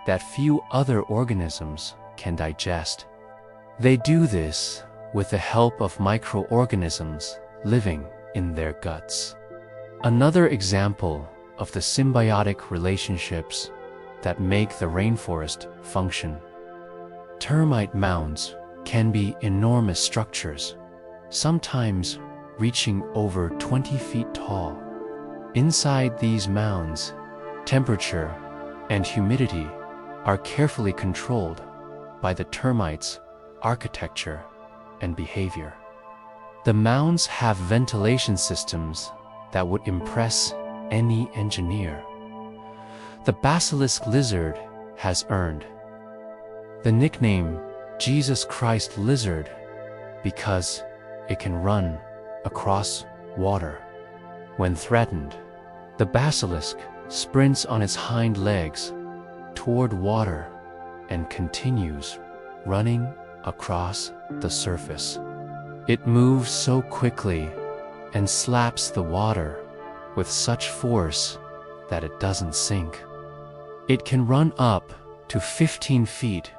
that few other organisms can digest. They do this with the help of microorganisms living in their guts. Another example of the symbiotic relationships that make the rainforest function. Termite mounds can be enormous structures, sometimes reaching over 20 feet tall. Inside these mounds, temperature and humidity are carefully controlled by the termites' architecture and behavior. The mounds have ventilation systems that would impress any engineer. The basilisk lizard has earned the nickname Jesus Christ lizard because it can run across water. When threatened, the basilisk sprints on its hind legs toward water and continues running across the surface. It moves so quickly and slaps the water with such force that it doesn't sink. It can run up to 15 feet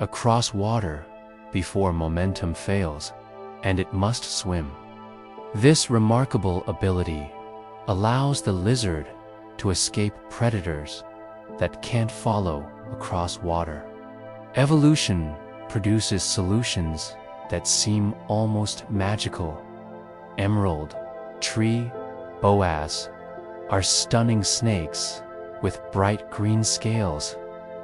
across water before momentum fails, and it must swim. This remarkable ability allows the lizard to escape predators that can't follow across water. Evolution produces solutions that seem almost magical. Emerald, tree, boas are stunning snakes with bright green scales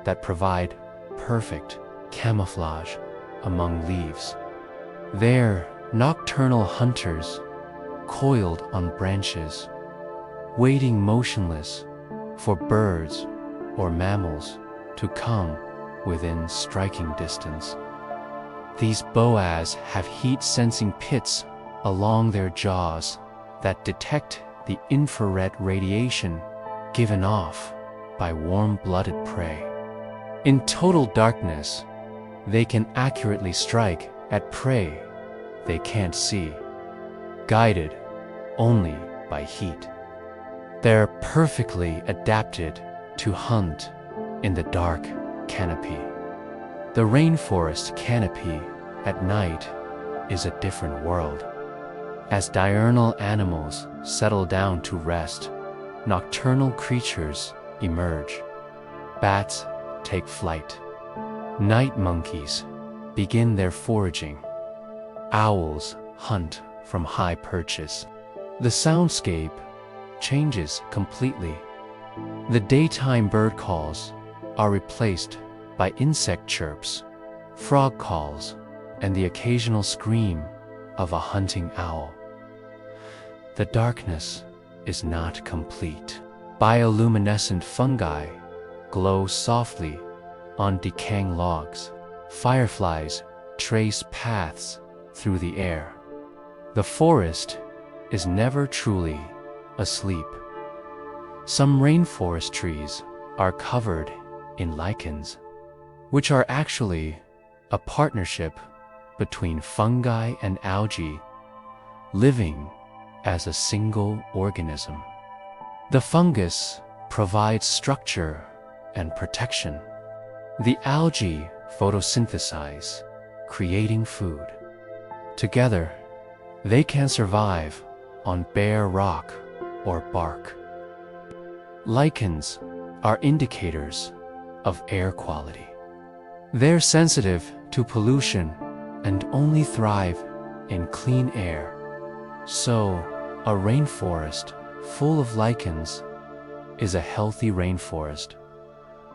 that provide perfect camouflage among leaves. They're nocturnal hunters, coiled on branches, waiting motionless for birds or mammals to come within striking distance. These boas have heat-sensing pits along their jaws that detect the infrared radiation given off by warm-blooded prey. In total darkness, they can accurately strike at prey they can't see, guided only by heat. They're perfectly adapted to hunt in the dark canopy. The rainforest canopy at night is a different world. As diurnal animals settle down to rest, nocturnal creatures emerge. Bats take flight. Night monkeys begin their foraging. Owls hunt from high perches. The soundscape changes completely. The daytime bird calls are replaced by insect chirps, frog calls, and the occasional scream of a hunting owl. The darkness is not complete. Bioluminescent fungi glow softly on decaying logs. Fireflies trace paths through the air. The forest is never truly asleep. Some rainforest trees are covered in lichens, which are actually a partnership between fungi and algae living as a single organism. The fungus provides structure and protection. The algae photosynthesize, creating food. Together, they can survive on bare rock or bark. Lichens are indicators of air quality. They're sensitive to pollution and only thrive in clean air. So, a rainforest full of lichens is a healthy rainforest.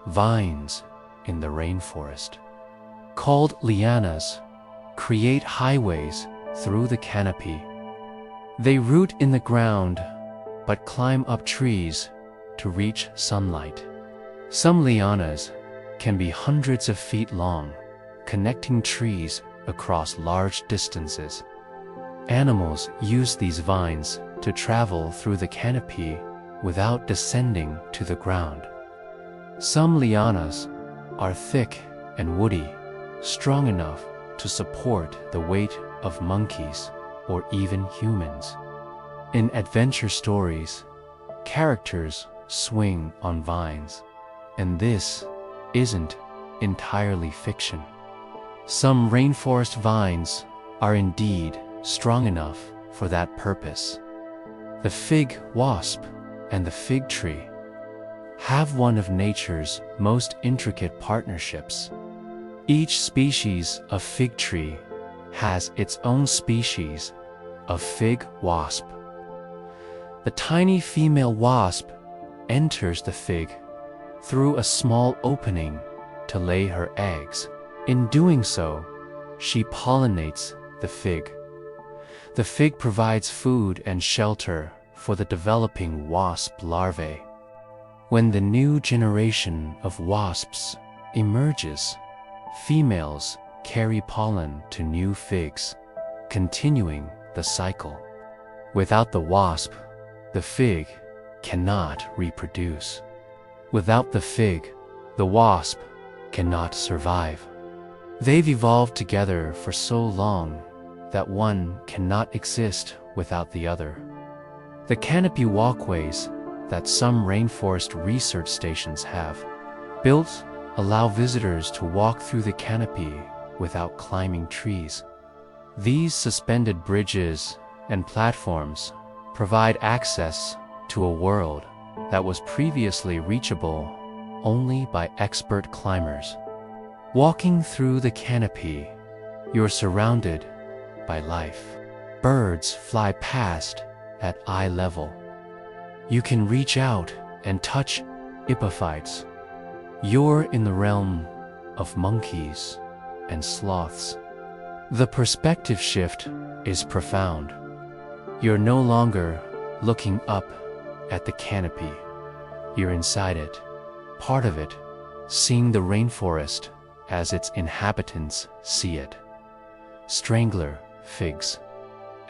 Vines in the rainforest, called lianas, create highways through the canopy. They root in the ground but climb up trees to reach sunlight. Some lianas can be hundreds of feet long, connecting trees across large distances. Animals use these vines to travel through the canopy without descending to the ground. Some lianas are thick and woody, strong enough to support the weight of monkeys or even humans. In adventure stories, characters swing on vines, and this isn't entirely fiction. Some rainforest vines are indeed strong enough for that purpose. The fig wasp and the fig tree have one of nature's most intricate partnerships. Each species of fig tree has its own species of fig wasp. The tiny female wasp enters the fig through a small opening to lay her eggs. In doing so, she pollinates the fig. The fig provides food and shelter for the developing wasp larvae. When the new generation of wasps emerges, females carry pollen to new figs, continuing the cycle. Without the wasp, the fig cannot reproduce. Without the fig, the wasp cannot survive. They've evolved together for so long that one cannot exist without the other. The canopy walkways that some rainforest research stations have built allow visitors to walk through the canopy without climbing trees. These suspended bridges and platforms provide access to a world that was previously reachable only by expert climbers. Walking through the canopy, you're surrounded by life. Birds fly past at eye level. You can reach out and touch epiphytes. You're in the realm of monkeys and sloths. The perspective shift is profound. You're no longer looking up at the canopy. You're inside it, part of it, seeing the rainforest as its inhabitants see it. Strangler figs,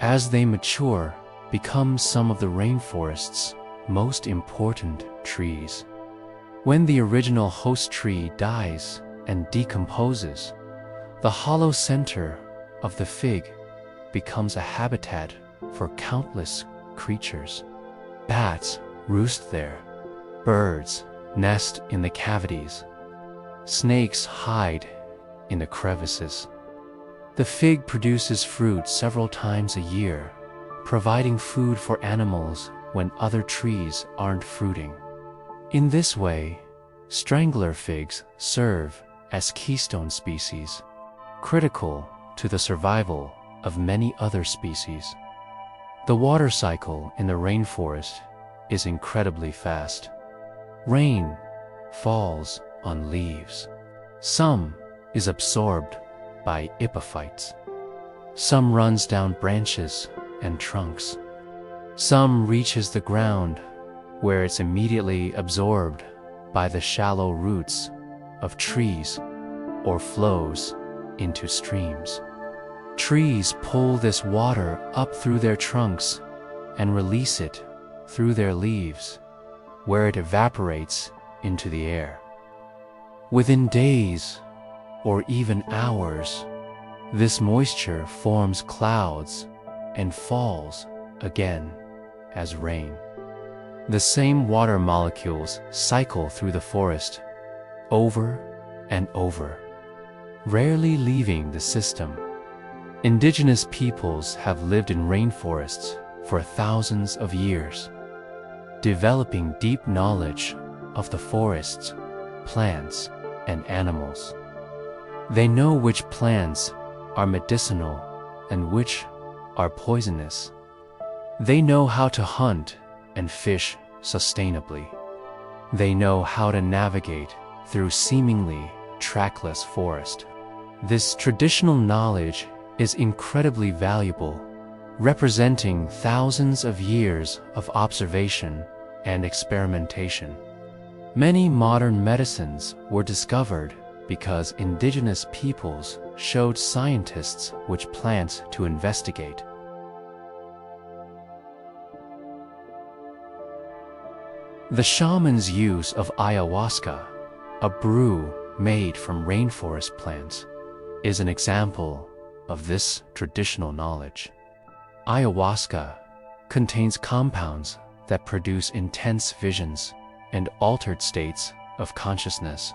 as they mature, become some of the rainforest's most important trees. When the original host tree dies and decomposes, the hollow center of the fig becomes a habitat for countless creatures. Bats roost there. Birds nest in the cavities. Snakes hide in the crevices. The fig produces fruit several times a year, providing food for animals when other trees aren't fruiting. In this way, strangler figs serve as keystone species, critical to the survival of many other species. The water cycle in the rainforest is incredibly fast. Rain falls on leaves. Some is absorbed by epiphytes. Some runs down branches and trunks. Some reaches the ground, where it's immediately absorbed by the shallow roots of trees or flows into streams. Trees pull this water up through their trunks and release it through their leaves, where it evaporates into the air. Within days or even hours, this moisture forms clouds and falls again as rain. The same water molecules cycle through the forest over and over, rarely leaving the system. Indigenous peoples have lived in rainforests for thousands of years, developing deep knowledge of the forests, plants, and animals. They know which plants are medicinal and which are poisonous. They know how to hunt and fish sustainably. They know how to navigate through seemingly trackless forest. This traditional knowledge is incredibly valuable, representing thousands of years of observation and experimentation. Many modern medicines were discovered because indigenous peoples showed scientists which plants to investigate. The shaman's use of ayahuasca a brew made from rainforest plants, is an example of this traditional knowledge. Ayahuasca contains compounds that produce intense visions and altered states of consciousness.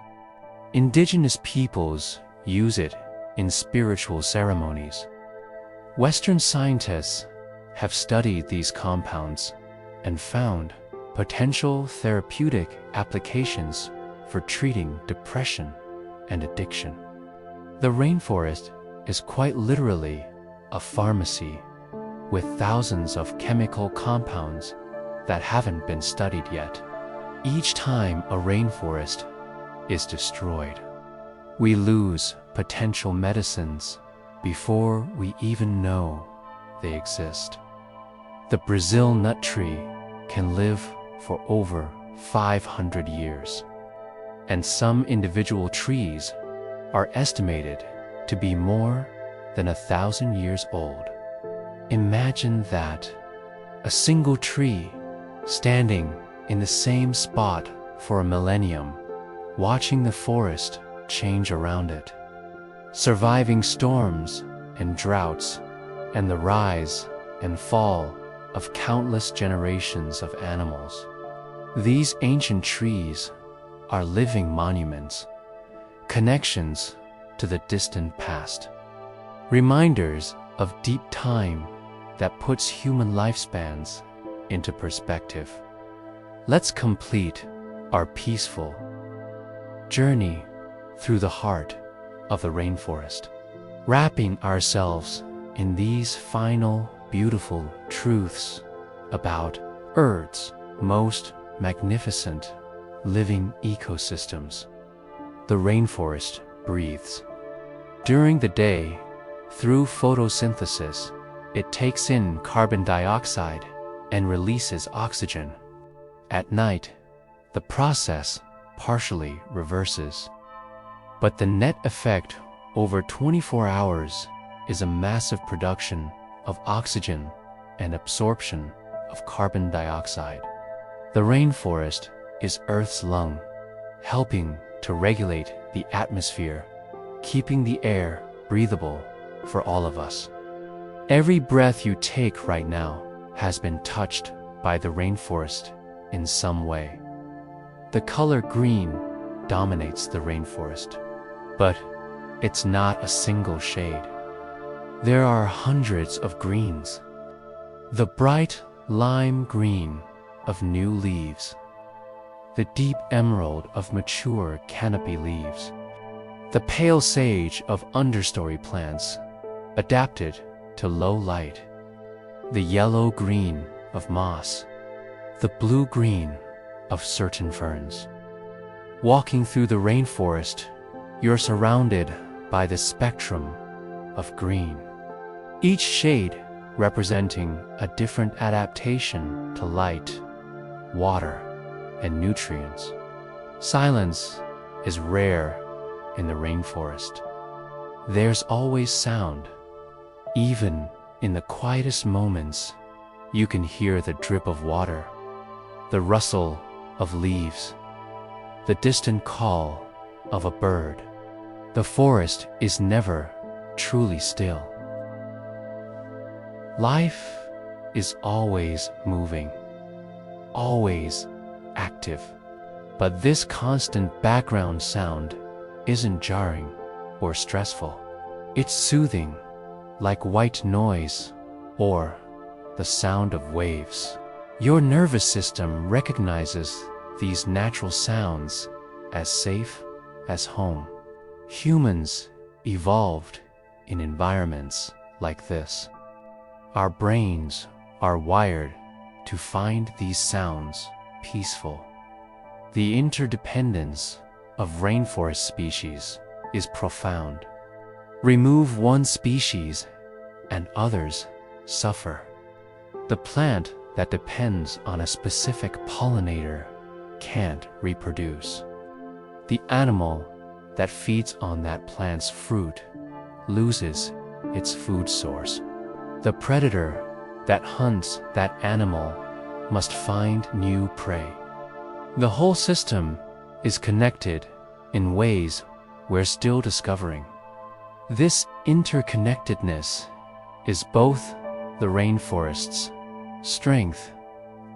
Indigenous peoples use it in spiritual ceremonies. Western scientists have studied these compounds and found potential therapeutic applications for treating depression and addiction. The rainforest is quite literally a pharmacy with thousands of chemical compounds that haven't been studied yet. Each time a rainforest is destroyed, we lose potential medicines before we even know they exist. The Brazil nut tree can live for over 500 years, and some individual trees are estimated to be more than 1,000 years old. Imagine that, a single tree standing in the same spot for a millennium, watching the forest change around it, surviving storms and droughts, and the rise and fall of countless generations of animals. These ancient trees are living monuments, connections to the distant past, reminders of deep time that puts human lifespans into perspective. Let's complete our peaceful journey through the heart of the rainforest, wrapping ourselves in these final beautiful truths about Earth's most magnificent living ecosystems. The rainforest breathes. During the day, through photosynthesis, it takes in carbon dioxide and releases oxygen. At night, the process partially reverses. But the net effect over 24 hours is a massive production of oxygen and absorption of carbon dioxide. The rainforest is Earth's lung, helping to regulate the atmosphere, keeping the air breathable for all of us. Every breath you take right now has been touched by the rainforest in some way. The color green dominates the rainforest, but it's not a single shade. There are hundreds of greens. The bright lime green of new leaves, the deep emerald of mature canopy leaves, the pale sage of understory plants adapted to low light, the yellow-green of moss, the blue-green of certain ferns. Walking through the rainforest, you're surrounded by the spectrum of green, each shade representing a different adaptation to light, water, and nutrients. Silence is rare in the rainforest. There's always sound. Even in the quietest moments, you can hear the drip of water, the rustle of leaves, the distant call of a bird. The forest is never truly still. Life is always moving, always active. But this constant background sound isn't jarring or stressful. It's soothing, like white noise or the sound of waves. Your nervous system recognizes these natural sounds as safe as home. Humans evolved in environments like this. Our brains are wired to find these sounds peaceful. The interdependence of rainforest species is profound. Remove one species and others suffer. The plant that depends on a specific pollinator can't reproduce. The animal that feeds on that plant's fruit loses its food source. The predator that hunts that animal must find new prey. The whole system is connected in ways we're still discovering. This interconnectedness is both the rainforest's strength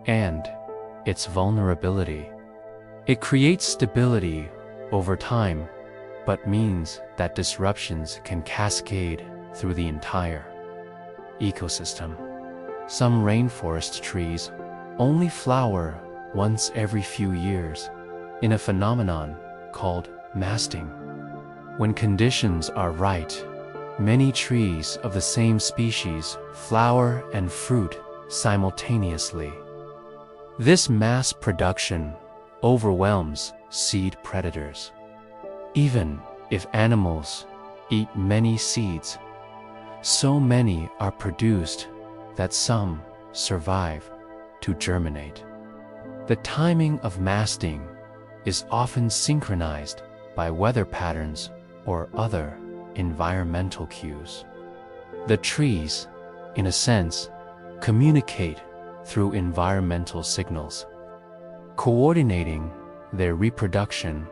and its vulnerability. It creates stability over time, but means that disruptions can cascade through the entire ecosystem. Some rainforest trees only flower once every few years in a phenomenon called masting. When conditions are right, many trees of the same species flower and fruit simultaneously. This mass production overwhelms seed predators. Even if animals eat many seeds, so many are produced that some survive to germinate. The timing of masting is often synchronized by weather patterns or other environmental cues. The trees, in a sense, communicate through environmental signals, coordinating their reproduction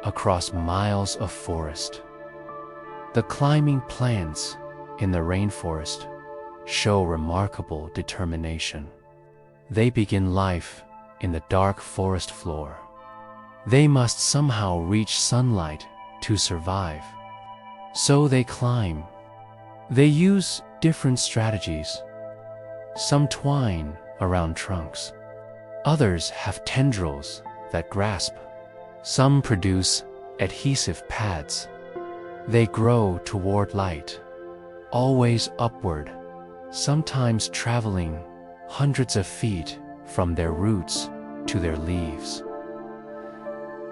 across miles of forest. The climbing plants in the rainforest show remarkable determination. They begin life in the dark forest floor. They must somehow reach sunlight to survive. So they climb. They use different strategies. Some twine around trunks. Others have tendrils that grasp. Some produce adhesive pads. They grow toward light, always upward, sometimes traveling hundreds of feet from their roots to their leaves.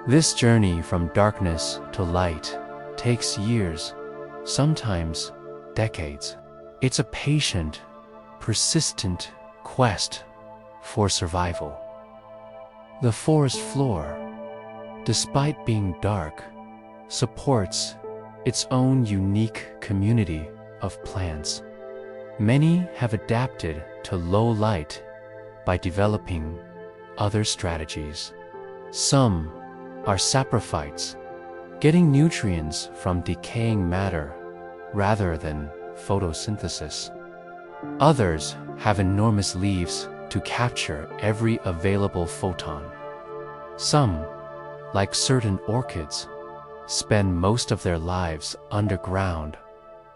This journey from darkness to light takes years, sometimes decades. It's a patient, persistent quest for survival. The forest floor, despite being dark, supports its own unique community of plants. Many have adapted to low light by developing other strategies. Some are saprophytes, getting nutrients from decaying matter rather than photosynthesis. Others have enormous leaves to capture every available photon. Some, like certain orchids, spend most of their lives underground,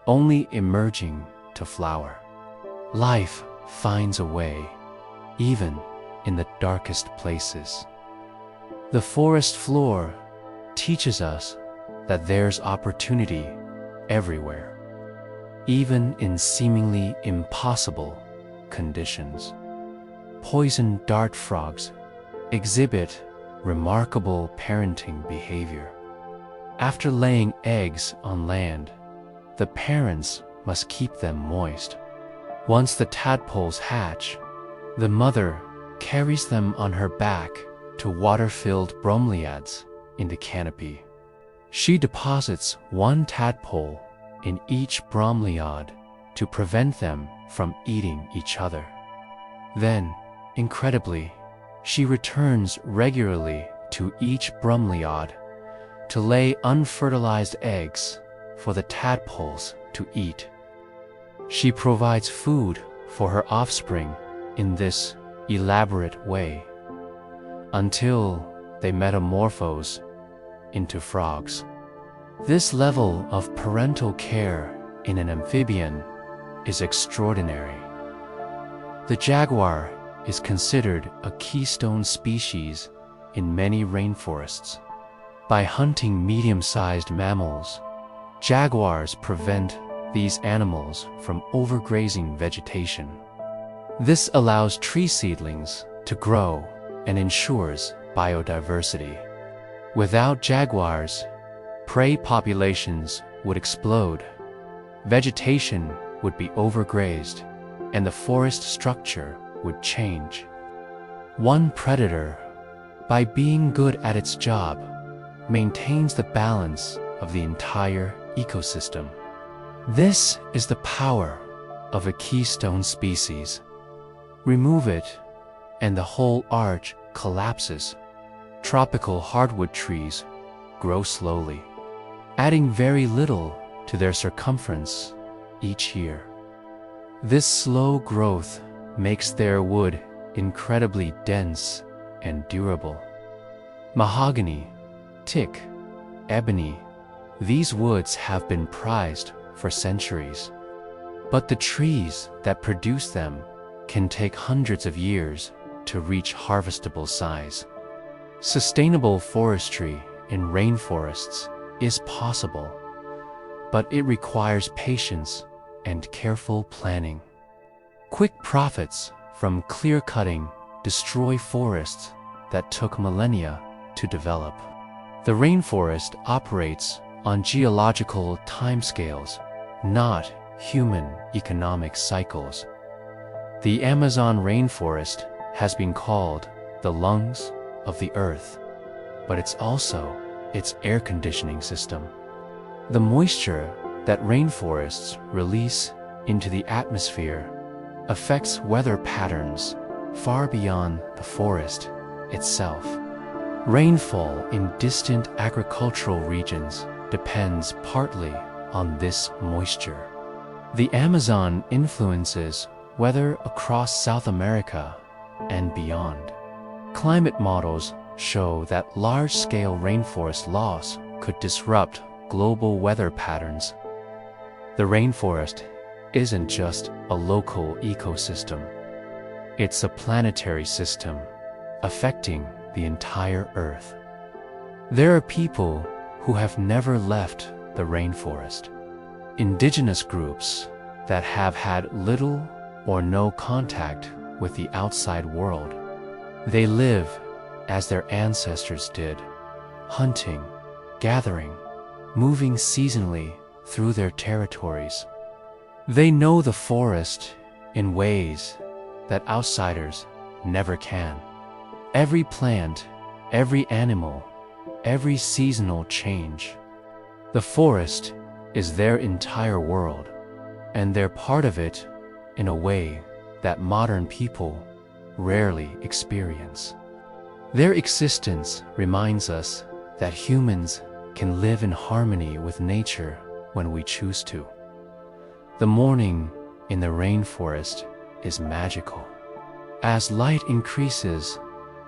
only emerging to flower. Life finds a way, even in the darkest places. The forest floor teaches us that there's opportunity everywhere, even in seemingly impossible conditions. Poison dart frogs exhibit remarkable parenting behavior. After laying eggs on land, the parents must keep them moist. Once the tadpoles hatch, the mother carries them on her back to water-filled bromeliads in the canopy. She deposits one tadpole in each bromeliad to prevent them from eating each other. Then, incredibly, she returns regularly to each bromeliad to lay unfertilized eggs for the tadpoles to eat. She provides food for her offspring in this elaborate way until they metamorphose into frogs. This level of parental care in an amphibian is extraordinary. The jaguar is considered a keystone species in many rainforests. By hunting medium-sized mammals, jaguars prevent these animals from overgrazing vegetation. This allows tree seedlings to grow and ensures biodiversity. Without jaguars, prey populations would explode, vegetation would be overgrazed, and the forest structure would change. One predator, by being good at its job, maintains the balance of the entire ecosystem. This is the power of a keystone species. Remove it, and the whole arch collapses. Tropical hardwood trees grow slowly, adding very little to their circumference each year. This slow growth makes their wood incredibly dense and durable. Mahogany, teak, ebony, these woods have been prized for centuries. But the trees that produce them can take hundreds of years to reach harvestable size. Sustainable forestry in rainforests is possible, but it requires patience and careful planning. Quick profits from clear-cutting destroy forests that took millennia to develop. The rainforest operates on geological timescales, not human economic cycles. The Amazon rainforest has been called the lungs of the earth, but it's also its air conditioning system. The moisture that rainforests release into the atmosphere affects weather patterns far beyond the forest itself. Rainfall in distant agricultural regions depends partly on this moisture. The Amazon influences weather across South America and beyond. Climate models show that large-scale rainforest loss could disrupt global weather patterns. The rainforest isn't just a local ecosystem. It's a planetary system affecting the entire Earth. There are people who have never left the rainforest. Indigenous groups that have had little or no contact with the outside world. They live as their ancestors did, hunting, gathering, moving seasonally through their territories. They know the forest in ways that outsiders never can. Every plant, every animal, every seasonal change. The forest is their entire world, and they're part of it in a way that modern people rarely experience. Their existence reminds us that humans can live in harmony with nature when we choose to. The morning in the rainforest is magical. As light increases,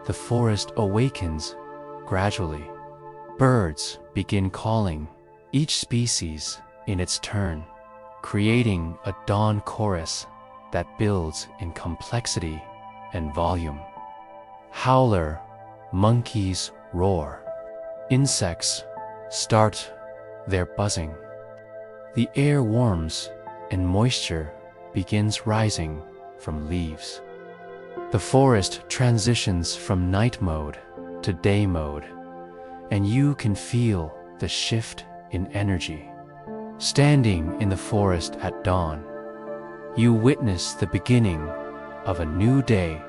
the forest awakens gradually. Birds begin calling, each species in its turn, creating a dawn chorus that builds in complexity and volume. Howler, monkeys roar. Insects start their buzzing. The air warms and moisture begins rising from leaves. The forest transitions from night mode to day mode, and you can feel the shift in energy. Standing in the forest at dawn, you witness the beginning of a new day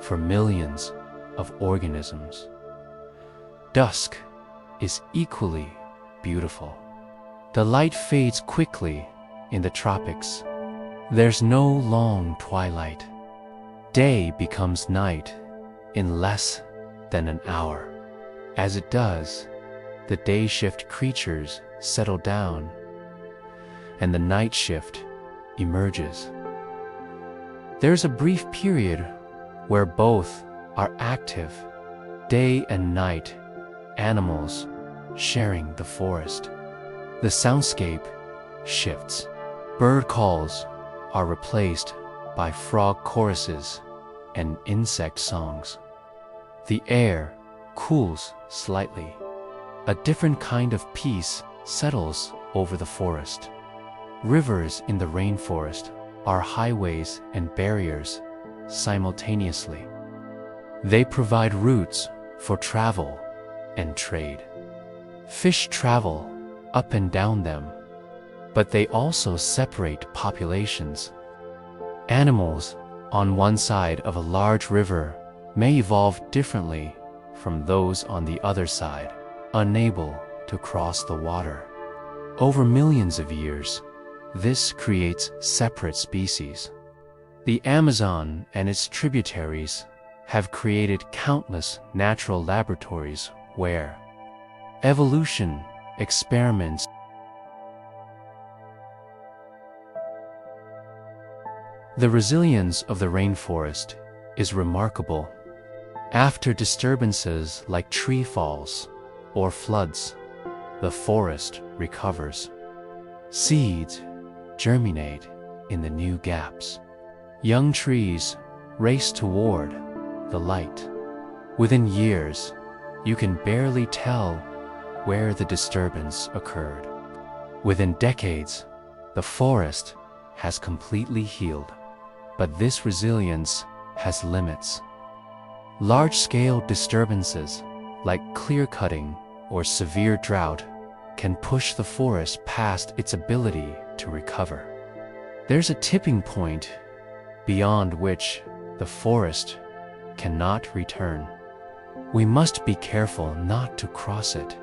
for millions of organisms. Dusk is equally beautiful. The light fades quickly in the tropics. There's no long twilight. Day becomes night in less than an hour. As it does, the day shift creatures settle down, and the night shift emerges. There's a brief period where both are active, day and night, animals sharing the forest. The soundscape shifts. Bird calls are replaced by frog choruses and insect songs. The air cools slightly. A different kind of peace settles over the forest. Rivers in the rainforest are highways and barriers simultaneously. They provide routes for travel and trade. Fish travel up and down them, but they also separate populations. Animals on one side of a large river may evolve differently from those on the other side, unable to cross the water. Over millions of years, this creates separate species. The Amazon and its tributaries have created countless natural laboratories where evolution experiments. The resilience of the rainforest is remarkable. After disturbances like tree falls or floods, the forest recovers. Seeds germinate in the new gaps. Young trees race toward the light. Within years, you can barely tell where the disturbance occurred. Within decades, the forest has completely healed. But this resilience has limits. Large-scale disturbances like clear-cutting or severe drought can push the forest past its ability to recover. There's a tipping point beyond which the forest cannot return. We must be careful not to cross it.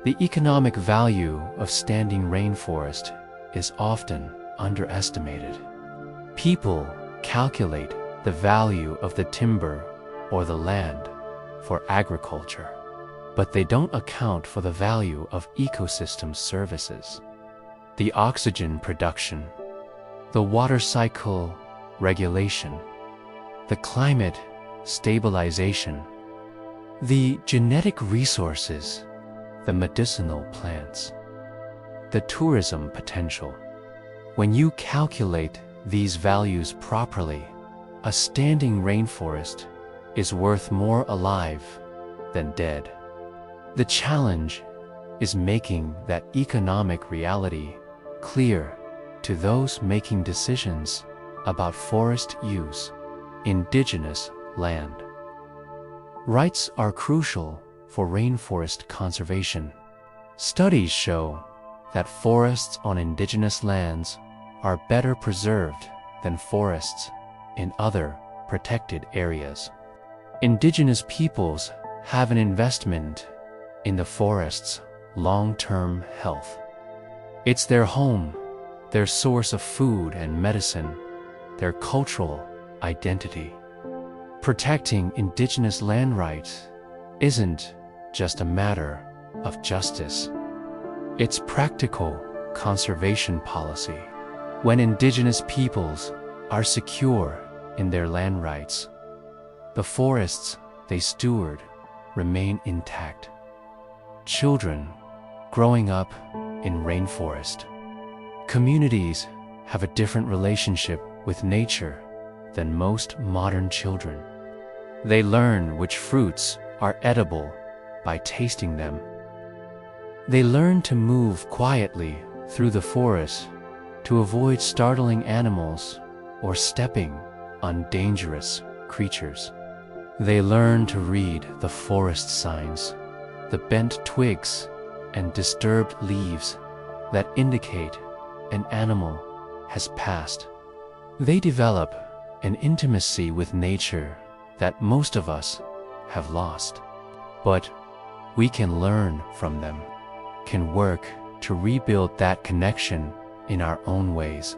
The economic value of standing rainforest is often underestimated. People calculate the value of the timber or the land for agriculture, but they don't account for the value of ecosystem services, the oxygen production, the water cycle regulation, the climate stabilization, the genetic resources, the medicinal plants, the tourism potential. When you calculate these values properly, a standing rainforest is worth more alive than dead. The challenge is making that economic reality clear to those making decisions about forest use, indigenous land. Rights are crucial for rainforest conservation. Studies show that forests on indigenous lands are better preserved than forests in other protected areas. Indigenous peoples have an investment in the forest's long-term health. It's their home, their source of food and medicine, their cultural identity. Protecting indigenous land rights isn't just a matter of justice. It's practical conservation policy. When indigenous peoples are secure in their land rights, the forests they steward remain intact. Children growing up in rainforest communities have a different relationship with nature than most modern children. They learn which fruits are edible by tasting them. They learn to move quietly through the forest to avoid startling animals or stepping on dangerous creatures. They learn to read the forest signs, the bent twigs and disturbed leaves that indicate an animal has passed. They develop an intimacy with nature that most of us have lost. But we can learn from them, can work to rebuild that connection in our own ways.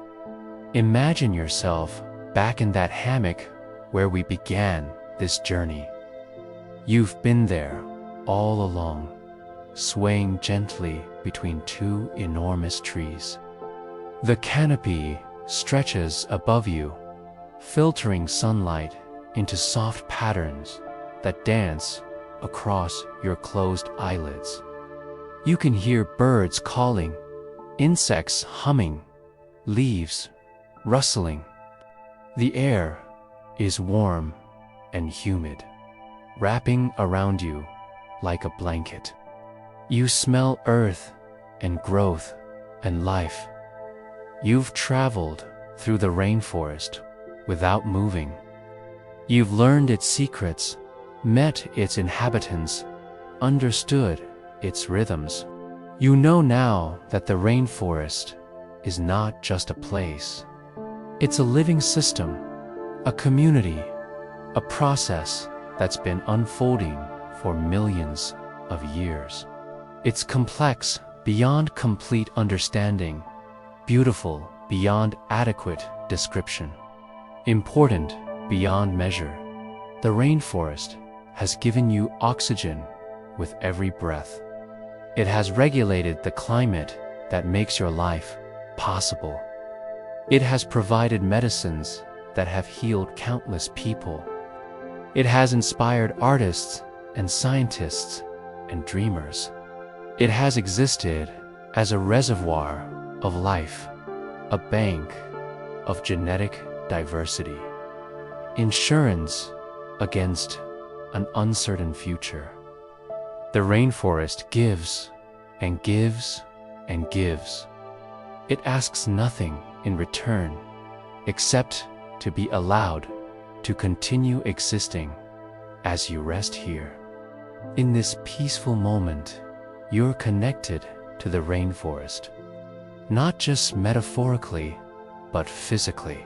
Imagine yourself back in that hammock where we began this journey. You've been there all along, swaying gently between two enormous trees. The canopy stretches above you, filtering sunlight into soft patterns that dance across your closed eyelids. You can hear birds calling, insects humming, leaves rustling. The air is warm and humid, wrapping around you like a blanket. You smell earth and growth and life. You've traveled through the rainforest without moving. You've learned its secrets, met its inhabitants, understood its rhythms. You know now that the rainforest is not just a place. It's a living system, a community, a process that's been unfolding for millions of years. It's complex beyond complete understanding, beautiful beyond adequate description, important beyond measure. The rainforest has given you oxygen with every breath, It has regulated the climate that makes your life possible. It has provided medicines that have healed countless people. It has inspired artists and scientists and dreamers. It has existed as a reservoir of life, a bank of genetic diversity, insurance against an uncertain future. The rainforest gives and gives and gives. It asks nothing in return except to be allowed to continue existing as you rest here. In this peaceful moment, you're connected to the rainforest, not just metaphorically, but physically.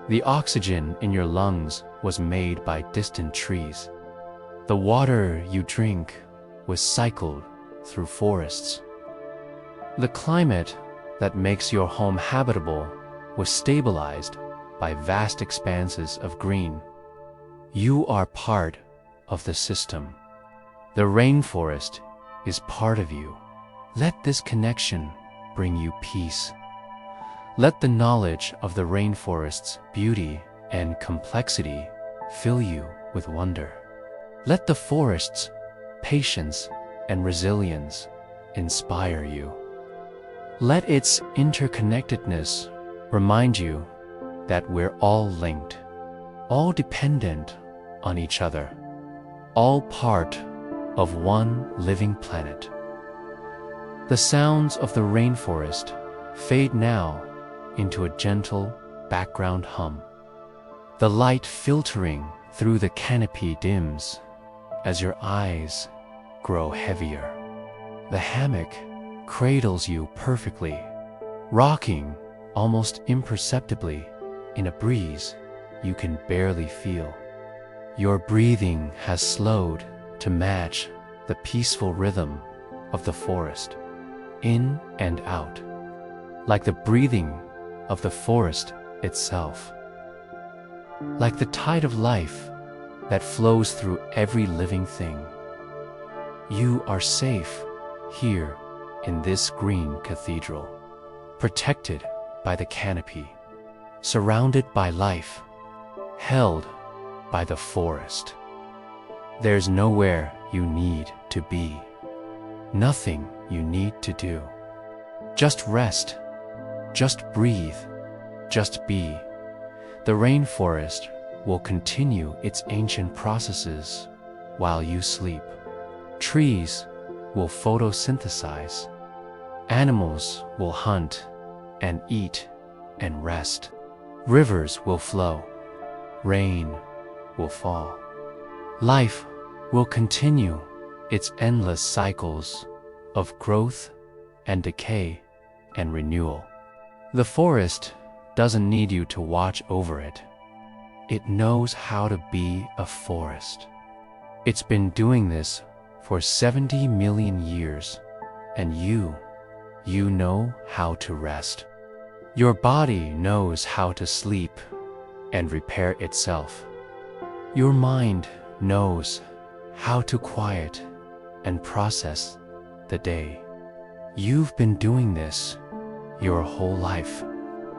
The oxygen in your lungs was made by distant trees. The water you drink was cycled through forests. The climate that makes your home habitable was stabilized by vast expanses of green. You are part of the system. The rainforest is part of you. Let this connection bring you peace. Let the knowledge of the rainforest's beauty and complexity fill you with wonder. Let the forest's patience and resilience inspire you. Let its interconnectedness remind you that we're all linked, all dependent on each other, all part of one living planet. The sounds of the rainforest fade now into a gentle background hum. The light filtering through the canopy dims as your eyes grow heavier. The hammock cradles you perfectly, rocking almost imperceptibly in a breeze you can barely feel. Your breathing has slowed to match the peaceful rhythm of the forest, in and out, like the breathing of the forest itself. Like the tide of life that flows through every living thing. You are safe here in this green cathedral, protected by the canopy, surrounded by life, held by the forest. There's nowhere you need to be, nothing you need to do. Just rest, just breathe, just be. The rainforest will continue its ancient processes while you sleep. Trees will photosynthesize. Animals will hunt and eat and rest. Rivers will flow. Rain will fall. Life will continue its endless cycles of growth and decay and renewal. The forest doesn't need you to watch over it. It knows how to be a forest. It's been doing this for 70 million years, and you know how to rest. Your body knows how to sleep and repair itself. Your mind knows how to quiet and process the day. You've been doing this your whole life.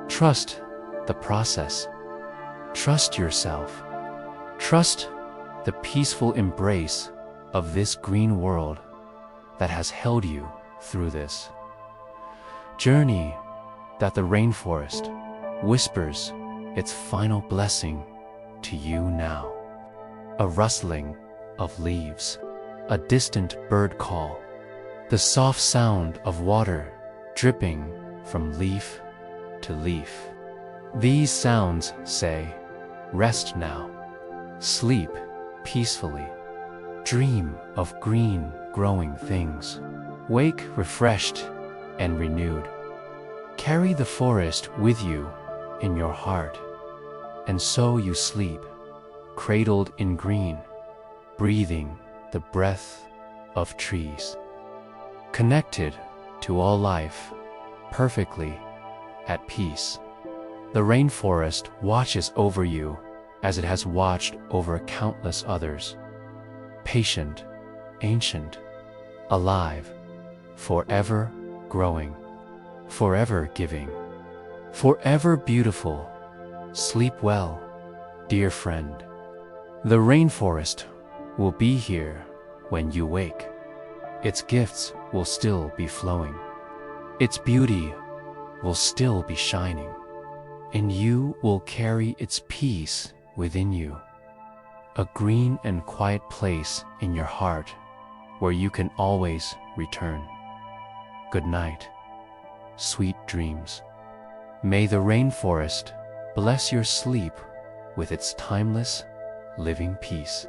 Trust the process. Trust yourself. Trust the peaceful embrace of this green world that has held you through this journey, that the rainforest whispers its final blessing to you now. A rustling of leaves, a distant bird call, the soft sound of water dripping from leaf to leaf. These sounds say, rest now, sleep peacefully, dream of green growing things, wake refreshed and renewed. Carry the forest with you in your heart, and so you sleep, cradled in green, breathing the breath of trees, connected to all life, perfectly at peace. The rainforest watches over you as it has watched over countless others, patient, ancient, alive, forever growing, forever giving, forever beautiful. Sleep well, dear friend. The rainforest will be here when you wake. Its gifts will still be flowing. Its beauty will still be shining. And you will carry its peace within you. A green and quiet place in your heart where you can always return. Good night, sweet dreams. May the rainforest bless your sleep with its timeless, living peace.